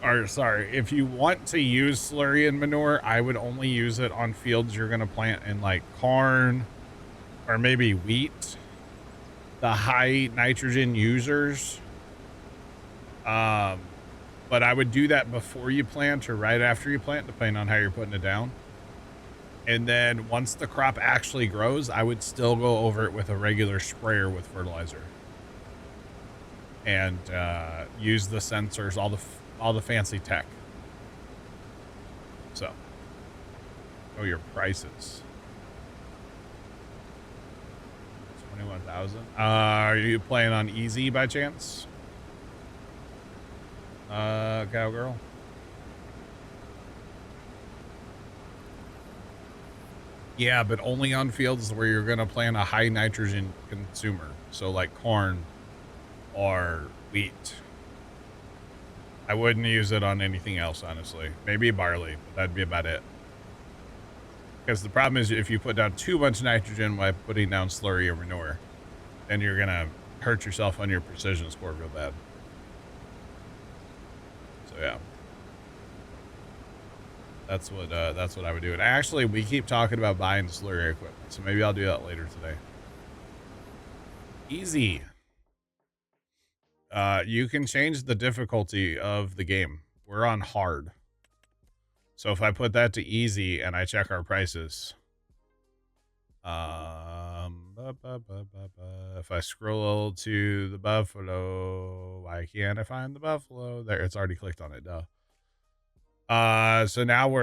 or sorry, if you want to use slurry and manure, I would only use it on fields you're going to plant in like corn or maybe wheat, the high nitrogen users. But I would do that before you plant or right after you plant, depending on how you're putting it down. And then once the crop actually grows, I would still go over it with a regular sprayer with fertilizer. And use the sensors, all the fancy tech. So, oh, your prices. 21,000. Are you playing on easy by chance? Cowgirl. Yeah, but only on fields where you're gonna plant a high nitrogen consumer. So like corn or wheat. I wouldn't use it on anything else, honestly. Maybe barley, but that'd be about it. Because the problem is if you put down too much nitrogen by putting down slurry or manure, then you're gonna hurt yourself on your precision score real bad. So yeah. That's what I would do. And actually, we keep talking about buying slurry equipment, so maybe I'll do that later today. Easy. You can change the difficulty of the game. We're on hard. So if I put that to easy and I check our prices, if I scroll to the buffalo, why can't I find the buffalo? There, it's already clicked on it, duh. So now we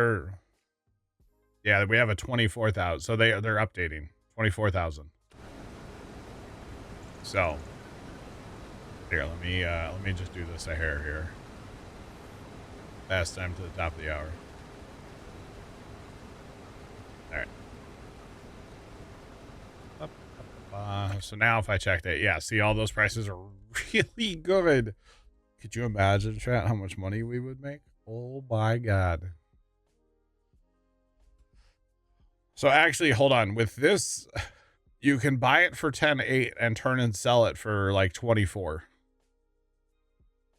have a 24,000. So they're updating 24,000. So here, let me just do this a hair here. Fast time to the top of the hour. All right. So now if I check that, yeah, see all those prices are really good. Could you imagine, chat, how much money we would make? Oh my God. So actually, hold on. With this, you can buy it for 10.8 and turn and sell it for like 24.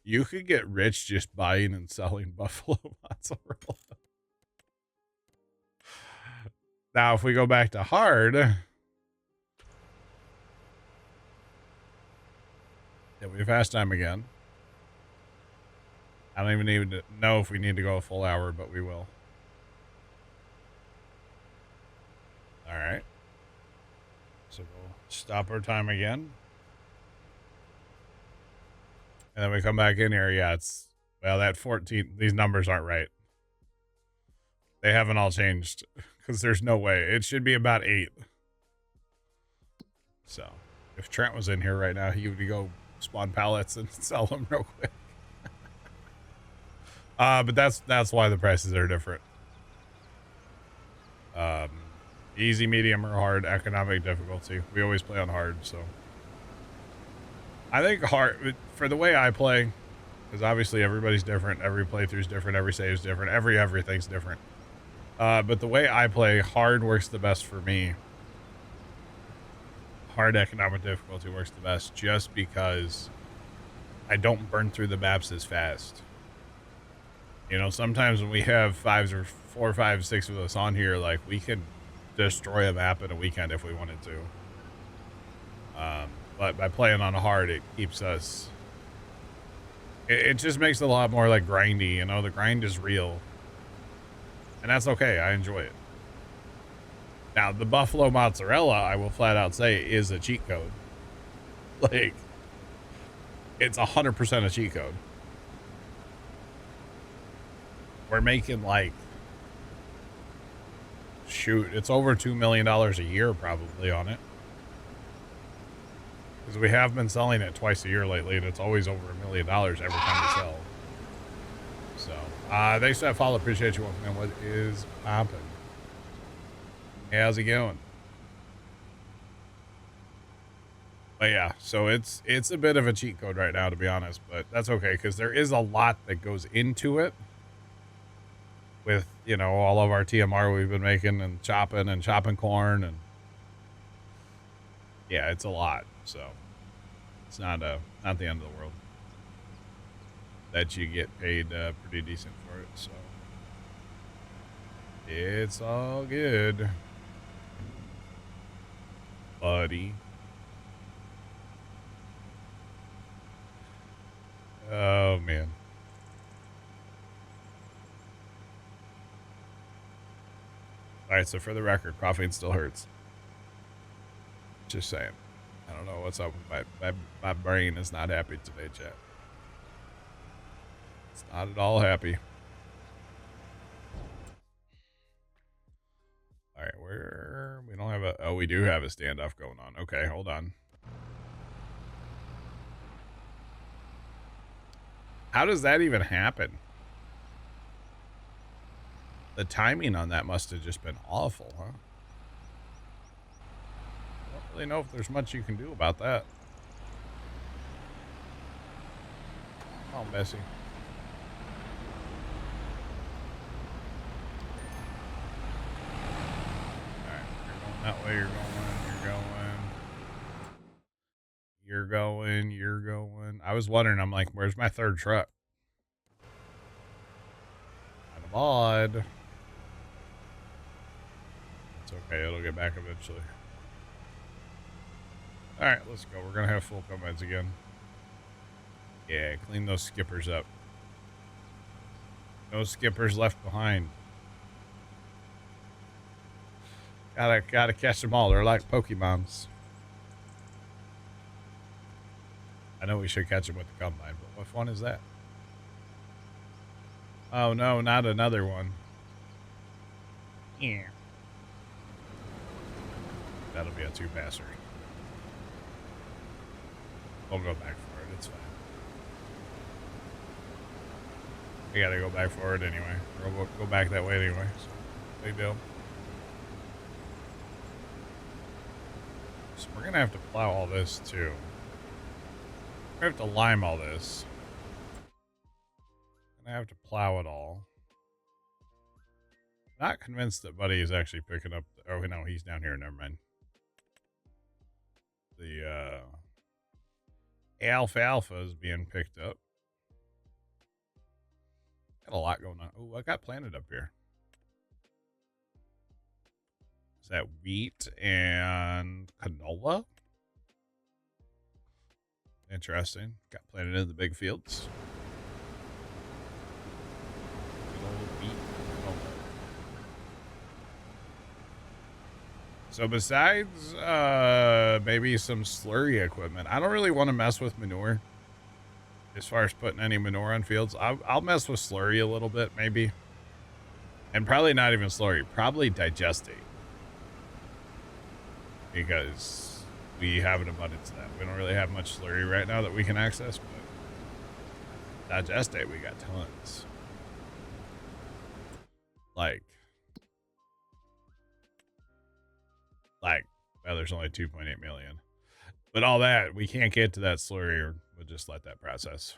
You could get rich just buying and selling buffalo mozzarella. Now, if we go back to hard, Yeah, we fast time again. I don't even know if we need to go a full hour, but we will. All right. So we'll stop our time again. And then we come back in here. Yeah, it's, well, that 14, these numbers aren't right. They haven't all changed because there's no way. It should be about 8. So if Trent was in here right now, he would go spawn pallets and sell them real quick. But that's why the prices are different. Easy, medium, or hard, economic difficulty. We always play on hard, so I think hard for the way I play, because obviously everybody's different, every playthrough's different, every save's different, everything's different. But the way I play, hard works the best for me. Hard economic difficulty works the best just because I don't burn through the maps as fast. You know, sometimes when we have 5 or 4, 5, 6 of us on here, like, we could destroy a map in a weekend if we wanted to. But by playing on hard, it keeps us... It just makes it a lot more, like, grindy, you know? The grind is real. And that's okay. I enjoy it. Now, the buffalo mozzarella, I will flat out say, is a cheat code. Like, it's 100% a cheat code. We're making, like, shoot, it's over $2 million a year probably on it. Because we have been selling it twice a year lately, and it's always over $1 million every time we sell. So, thanks for that follow. Appreciate you welcoming in. What is poppin'? How's it going? But yeah, so it's a bit of a cheat code right now, to be honest, but that's okay, because there is a lot that goes into it. With, you know, all of our TMR we've been making and chopping corn, and yeah, it's a lot. So it's not the end of the world. That you get paid pretty decent for it. So it's all good, buddy. Oh man. All right, so for the record, coughing still hurts. Just saying. I don't know what's up with my brain is not happy today, chat. It's not at all happy. All right, we don't have oh, we do have a standoff going on. Okay, hold on. How does that even happen? The timing on that must have just been awful, huh? I don't really know if there's much you can do about that. Oh, Bessie. Alright, you're going that way, you're going. I was wondering, I'm like, where's my third truck? Not a mod. It's okay, it'll get back eventually. Alright, let's go. We're gonna have full comments again. Yeah, clean those skippers up. No skippers left behind. Gotta catch them all. They're like Pokemons. I know we should catch them with the combine, but what fun is that? Oh no, not another one. Yeah. That'll be a 2-passer. We'll go back for it. It's fine. We gotta go back for it anyway. We'll go back that way anyway. So, big deal. So we're gonna have to plow all this too. We have to lime all this. And I have to plow it all. Not convinced that Buddy is actually picking up. Oh no, he's down here. Never mind. The alfalfa is being picked up. Got a lot going on. Oh, I got planted up here. Is that wheat and canola? Interesting. Got planted in the big fields. Good old beet. So besides maybe some slurry equipment, I don't really want to mess with manure. As far as putting any manure on fields, I'll mess with slurry a little bit, maybe. And probably not even slurry, probably digestate. Because we have an abundance of that. We don't really have much slurry right now that we can access, but digestate, we got tons. Like, well, there's only 2.8 million. But all that, we can't get to that slurry, or we'll just let that process.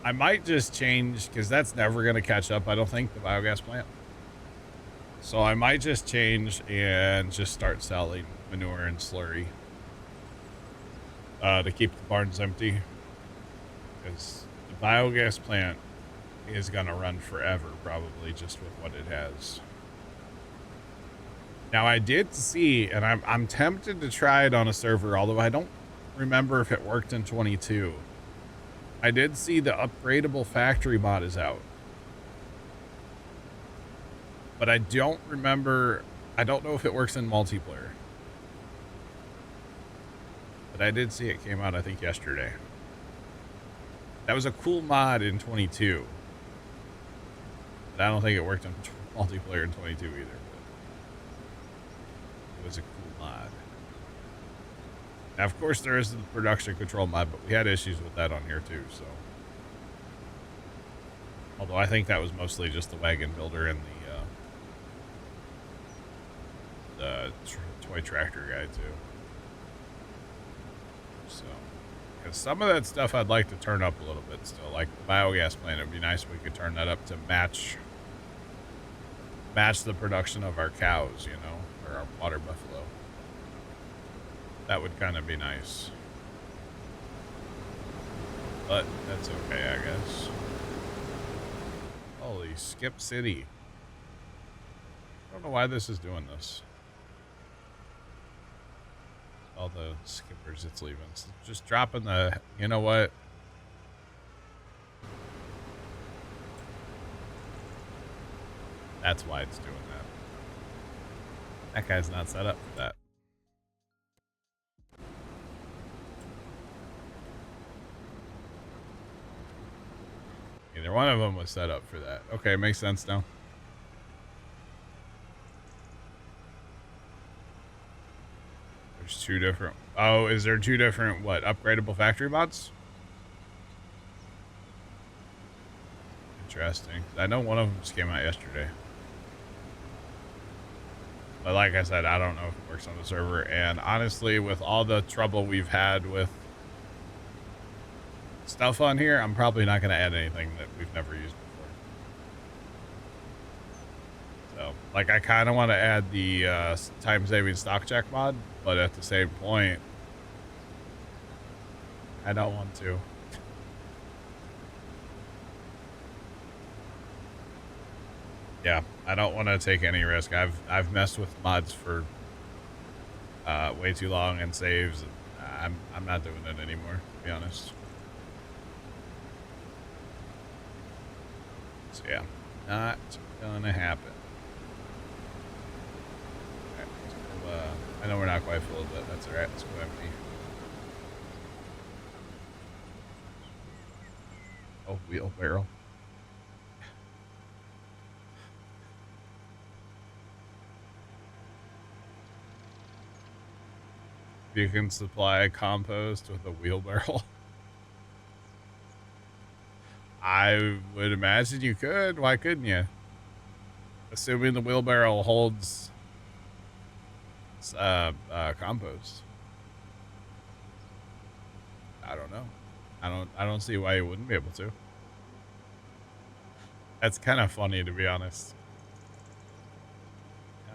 I might just change, because that's never going to catch up, I don't think, the biogas plant. So I might just change and just start selling manure and slurry to keep the barns empty. Because the biogas plant is going to run forever, probably, just with what it has. Now, I did see, and I'm tempted to try it on a server, although I don't remember if it worked in 22. I did see the upgradable factory mod is out. But I don't remember, I don't know if it works in multiplayer. But I did see it came out, I think, yesterday. That was a cool mod in 22. But I don't think it worked in multiplayer in 22 either. It was a cool mod. Now, of course, there is the production control mod, but we had issues with that on here too, so. Although I think that was mostly just the wagon builder and the toy tractor guy too. So, because some of that stuff I'd like to turn up a little bit still, like the biogas plant. It'd be nice if we could turn that up to match the production of our cows, you know, or our water buffalo. That would kind of be nice. But that's okay, I guess. Holy Skip City. I don't know why this is doing this. All the skippers it's leaving. It's just dropping the, you know what? That's why it's doing that. That guy's not set up for that. Either one of them was set up for that. Okay, makes sense now. There's two different... Oh, is there two different, what, upgradable factory mods? Interesting. I know one of them just came out yesterday. But like I said, I don't know if it works on the server. And honestly, with all the trouble we've had with stuff on here, I'm probably not going to add anything that we've never used before. So, like, I kind of want to add the time-saving stock check mod, but at the same point, I don't want to. Yeah, I don't want to take any risk. I've messed with mods for way too long and saves. I'm not doing it anymore, to be honest. So yeah, not gonna happen. Right, so, I know we're not quite full, but that's alright. Let's go empty. Oh, wheelbarrow. You can supply compost with a wheelbarrow. I would imagine you could. Why couldn't you? Assuming the wheelbarrow holds compost. I don't know. I don't see why you wouldn't be able to. That's kind of funny, to be honest.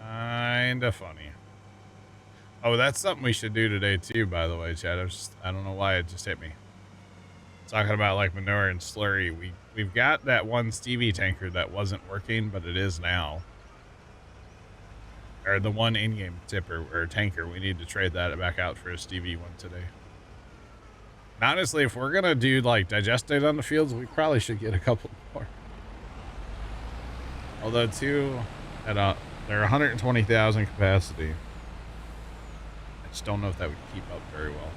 Kinda funny. Oh, that's something we should do today too, by the way, Chad. I don't know why it just hit me. Talking about like manure and slurry. We've got that one Stevie tanker that wasn't working, but it is now. Or the one in-game tipper or tanker. We need to trade that back out for a Stevie one today. And honestly, if we're gonna do like digestate on the fields, we probably should get a couple more. Although two at they're 120,000 capacity. I just don't know if that would keep up very well.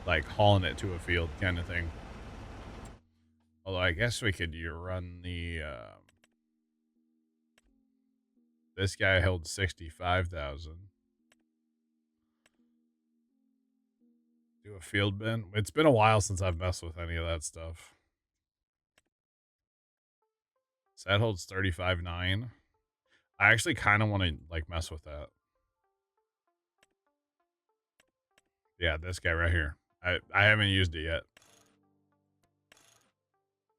Like hauling it to a field kind of thing. Although I guess we could run the this guy held 65,000. Do a field bin. It's been a while since I've messed with any of that stuff. So that holds 35.9. I actually kind of want to like mess with that. Yeah, this guy right here. I haven't used it yet.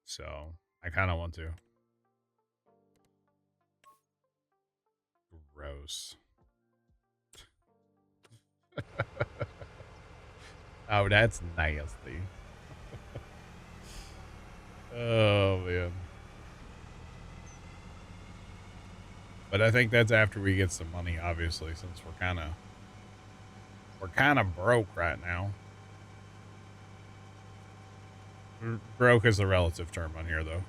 So I kind of want to. Gross. Oh, that's nasty. Oh, man. But I think that's after we get some money, obviously, since we're kind of broke right now. Broke is a relative term on here, though.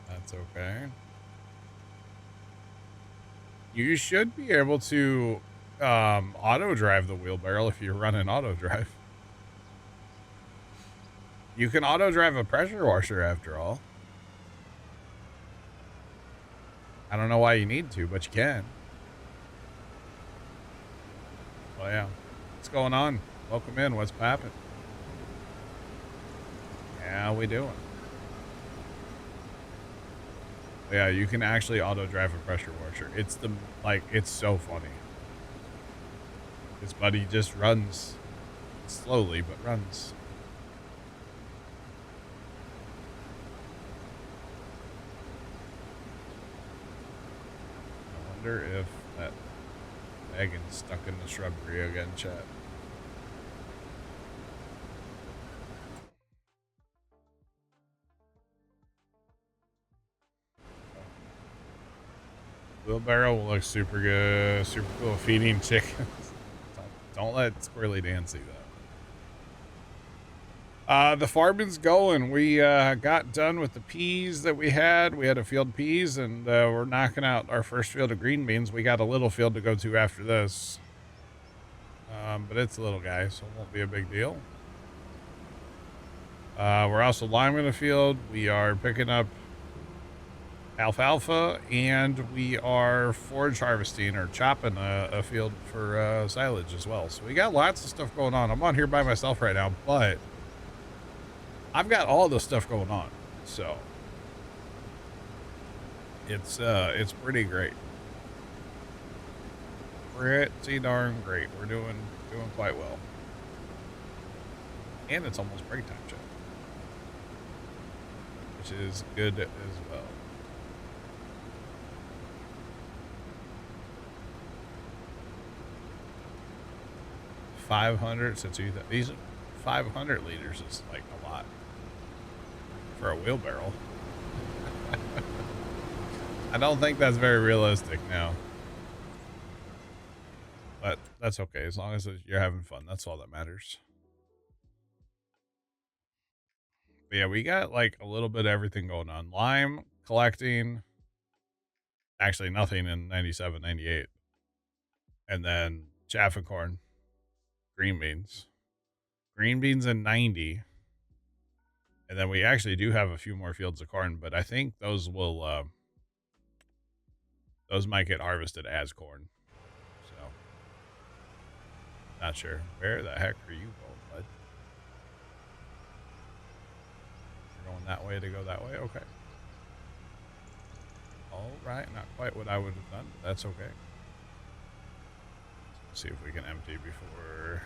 That's okay. You should be able to auto drive the wheelbarrow if you run an auto drive. You can auto drive a pressure washer after all. I don't know why you need to, but you can. Oh yeah. What's going on? Welcome in. What's poppin'? How we doing? Yeah, you can actually auto drive a pressure washer. It's it's so funny. This buddy just runs slowly, but runs. I wonder if that wagon's stuck in the shrubbery again, chat. Wheelbarrow will look super good, super cool. Feeding chickens. Don't let Squirrely Dan see that. The farming's going. We got done with the peas that we had. We had a field of peas, and we're knocking out our first field of green beans. We got a little field to go to after this. But it's a little guy, so it won't be a big deal. We're also liming the field. We are picking up alfalfa, and we are forage harvesting or chopping a field for silage as well. So we got lots of stuff going on. I'm on here by myself right now, but I've got all the stuff going on, so it's pretty great. Pretty darn great. We're doing quite well, and it's almost break time, Jeff, which is good as well. 500 since these 500 liters is like a lot for a wheelbarrow. I don't think that's very realistic now, but that's okay as long as you're having fun. That's all that matters. But yeah, we got like a little bit of everything going on. Lime collecting, actually nothing in 97, 98, and then chaff and corn. Green beans in 90, and then we actually do have a few more fields of corn, but I think those will those might get harvested as corn, so not sure. Where the heck are you going, bud? You're going that way to go that way? Okay. All right, not quite what I would have done, but that's okay. See if we can empty before.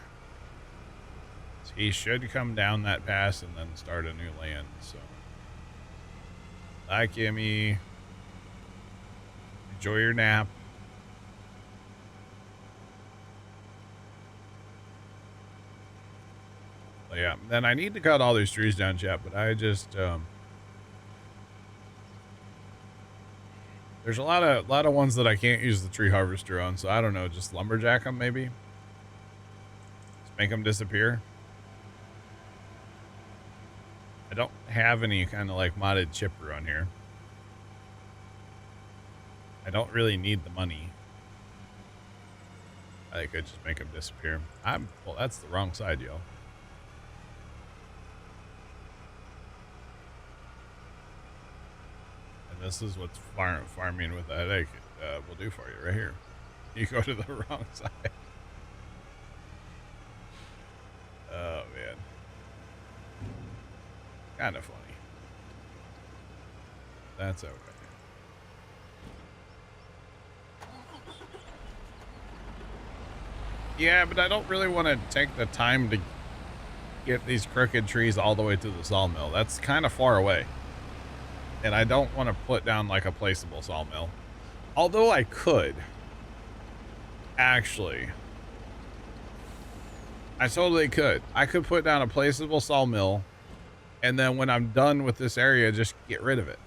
He should come down that pass and then start a new land. So, bye, Kimmy. Enjoy your nap. But yeah, then I need to cut all these trees down, chat. But I just there's a lot of ones that I can't use the tree harvester on. So I don't know, just lumberjack them maybe. Make them disappear. I don't have any kind of like modded chipper on here. I don't really need the money. I could just make them disappear. Well, that's the wrong side, yo. And this is what farming with a headache will do for you right here. You go to the wrong side. Oh, man. Kind of funny. That's okay. Yeah, but I don't really want to take the time to get these crooked trees all the way to the sawmill. That's kind of far away. And I don't want to put down like a placeable sawmill. Although I could. Actually. I totally could. I could put down a placeable sawmill. And then when I'm done with this area, just get rid of it.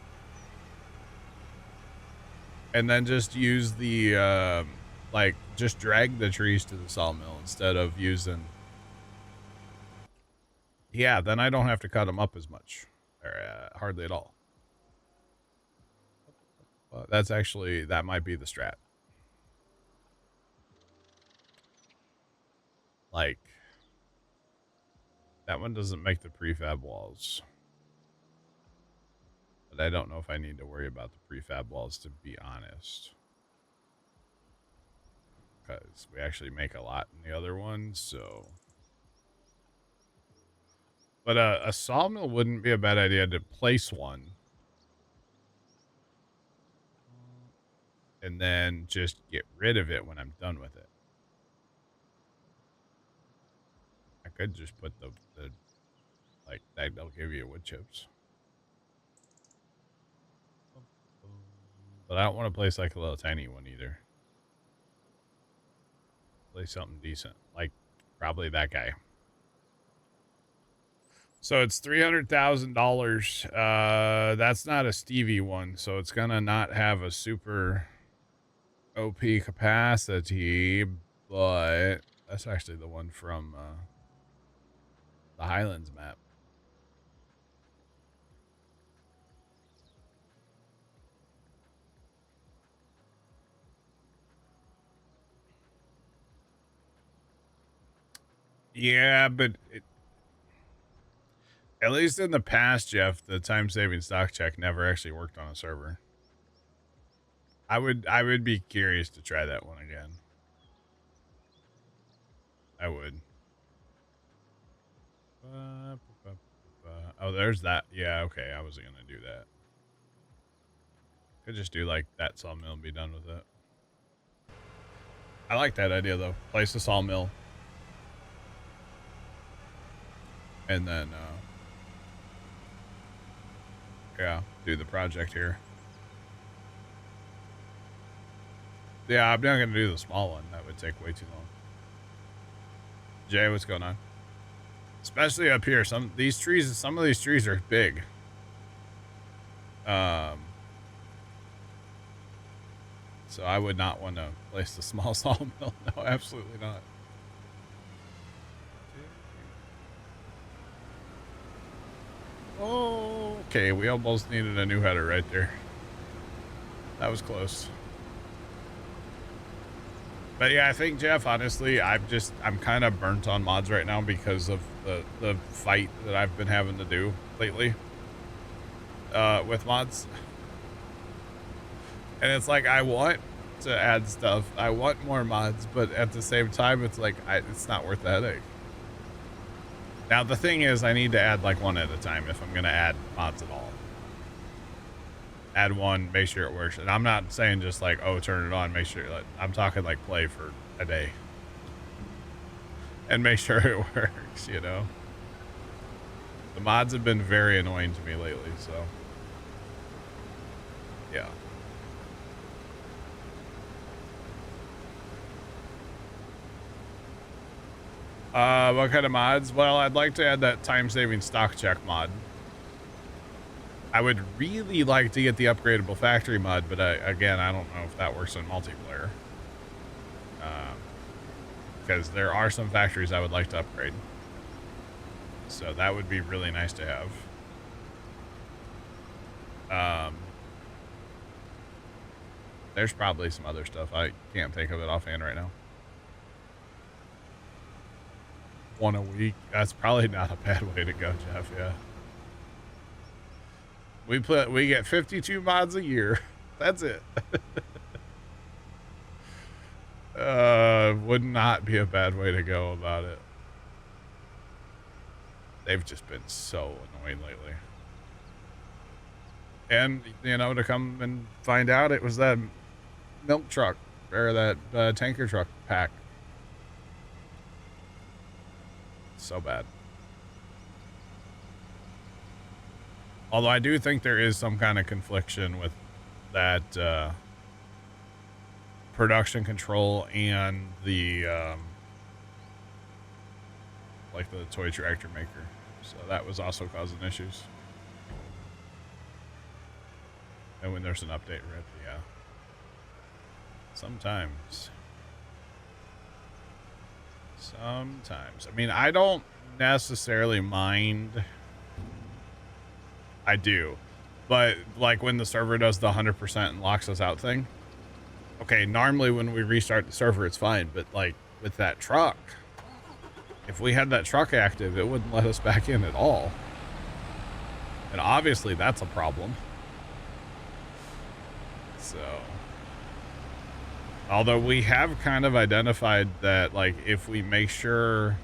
And then just use the, like, just drag the trees to the sawmill instead of using... Yeah, then I don't have to cut them up as much. Or, hardly at all. Well, that's actually... That might be the strat. Like... That one doesn't make the prefab walls. But I don't know if I need to worry about the prefab walls, to be honest. Because we actually make a lot in the other ones, so... But a sawmill wouldn't be a bad idea to place one. And then just get rid of it when I'm done with it. I could just put the like, they'll give you wood chips. But I don't want to place like a little tiny one either. Place something decent. Like, probably that guy. So it's $300,000. That's not a Stevie one, so it's gonna not have a super OP capacity, but that's actually the one from the Highlands map. Yeah, but at least in the past, Jeff, the time-saving stock check never actually worked on a server. I would be curious to try that one again. I would. Oh, there's that. Yeah, okay. I wasn't gonna do that. Could just do like that sawmill and be done with it. I like that idea though. Place the sawmill. And then, yeah, do the project here. Yeah, I'm not going to do the small one. That would take way too long. Jay, what's going on? Especially up here. Some of these trees are big. So I would not want to place the small sawmill. No, absolutely not. Oh, okay. We almost needed a new header right there. That was close. But yeah, I think, Jeff, honestly, I'm kind of burnt on mods right now because of the fight that I've been having to do lately with mods. And it's like, I want to add stuff. I want more mods, but at the same time, it's like, it's not worth the headache. Now, the thing is, I need to add like one at a time if I'm going to add mods at all. Add one, make sure it works. And I'm not saying just like, oh, turn it on, make sure. Like, I'm talking like play for a day. And make sure it works, you know? The mods have been very annoying to me lately, so. Yeah. What kind of mods? Well, I'd like to add that time-saving stock check mod. I would really like to get the upgradable factory mod, but again, I don't know if that works in multiplayer. because there are some factories I would like to upgrade. So that would be really nice to have. There's probably some other stuff. I can't think of it offhand right now. 1 a week. That's probably not a bad way to go, Jeff. Yeah. We get 52 mods a year. That's it. Would not be a bad way to go about it. They've just been so annoying lately. And, you know, to come and find out it was that milk truck or that tanker truck pack. So bad. Although I do think there is some kind of confliction with that production control and the like the toy tractor maker. So that was also causing issues. And when there's an update, rip, yeah. Sometimes. I mean, I don't necessarily mind. I do. But, like, when the server does the 100% and locks us out thing. Okay, normally when we restart the server, it's fine. But, like, with that truck, if we had that truck active, it wouldn't let us back in at all. And obviously, that's a problem. So... Although we have kind of identified that, like, if we make sure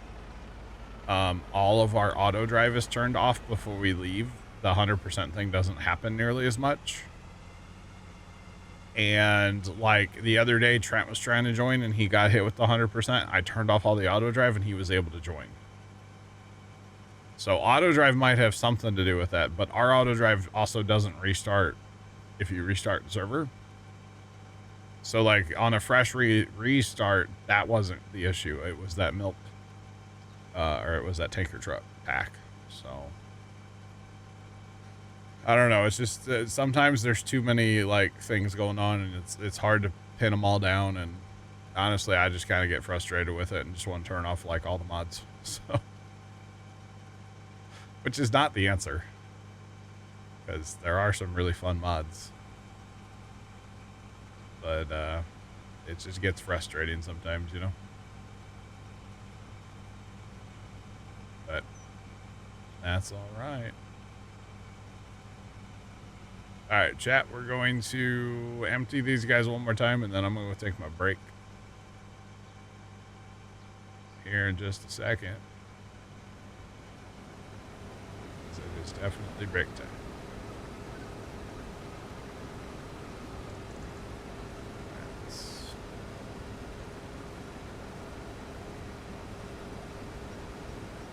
all of our auto drive is turned off before we leave, the 100% thing doesn't happen nearly as much. And, like, the other day, Trent was trying to join, and he got hit with the 100%. I turned off all the auto drive, and he was able to join. So auto drive might have something to do with that, but our auto drive also doesn't restart if you restart the server. So, like, on a fresh restart, that wasn't the issue. It was that milk, or it was that tanker truck pack. So, I don't know. It's just sometimes there's too many, like, things going on, and it's hard to pin them all down. And honestly, I just kind of get frustrated with it and just want to turn off, like, all the mods. So, which is not the answer, because there are some really fun mods. But it just gets frustrating sometimes, you know. But that's all right. All right, chat, we're going to empty these guys one more time, and then I'm going to take my break here in just a second. So it's definitely break time.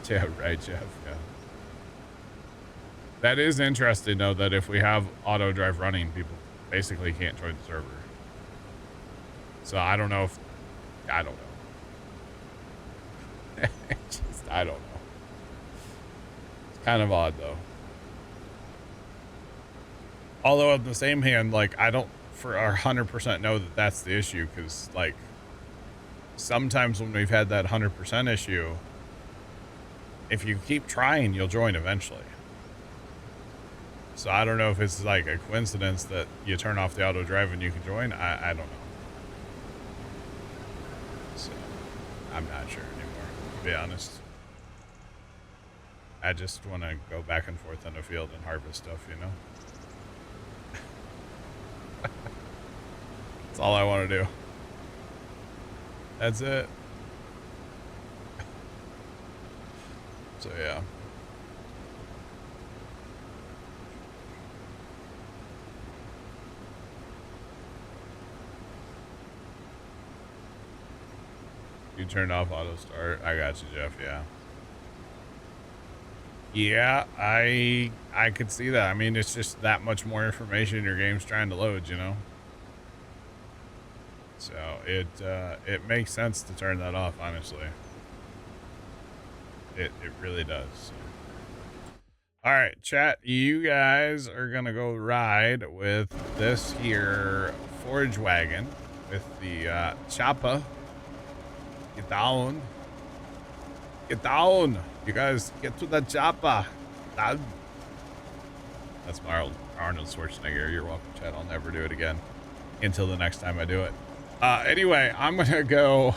Yeah, right, Jeff. Yeah. That is interesting, though, that if we have auto drive running, people basically can't join the server. So I don't know if... I don't know. I don't know. It's kind of odd, though. Although, on the same hand, like, I don't for 100% know that that's the issue, because, like, sometimes when we've had that 100% issue... If you keep trying, you'll join eventually. So I don't know if it's like a coincidence that you turn off the auto drive and you can join. I don't know. So I'm not sure anymore, to be honest. I just want to go back and forth on the field and harvest stuff, you know? That's all I want to do. That's it. So, yeah. You turned off auto start. I got you, Jeff. Yeah. Yeah, I could see that. I mean, it's just that much more information your game's trying to load, you know? So, it makes sense to turn that off, honestly. It really does. So. All right, chat, you guys are going to go ride with this here forage wagon with the chopper. Get down. Get down. You guys get to the chopper. Down. That's my Arnold Schwarzenegger. You're welcome, Chad. I'll never do it again until the next time I do it. Anyway, I'm going to go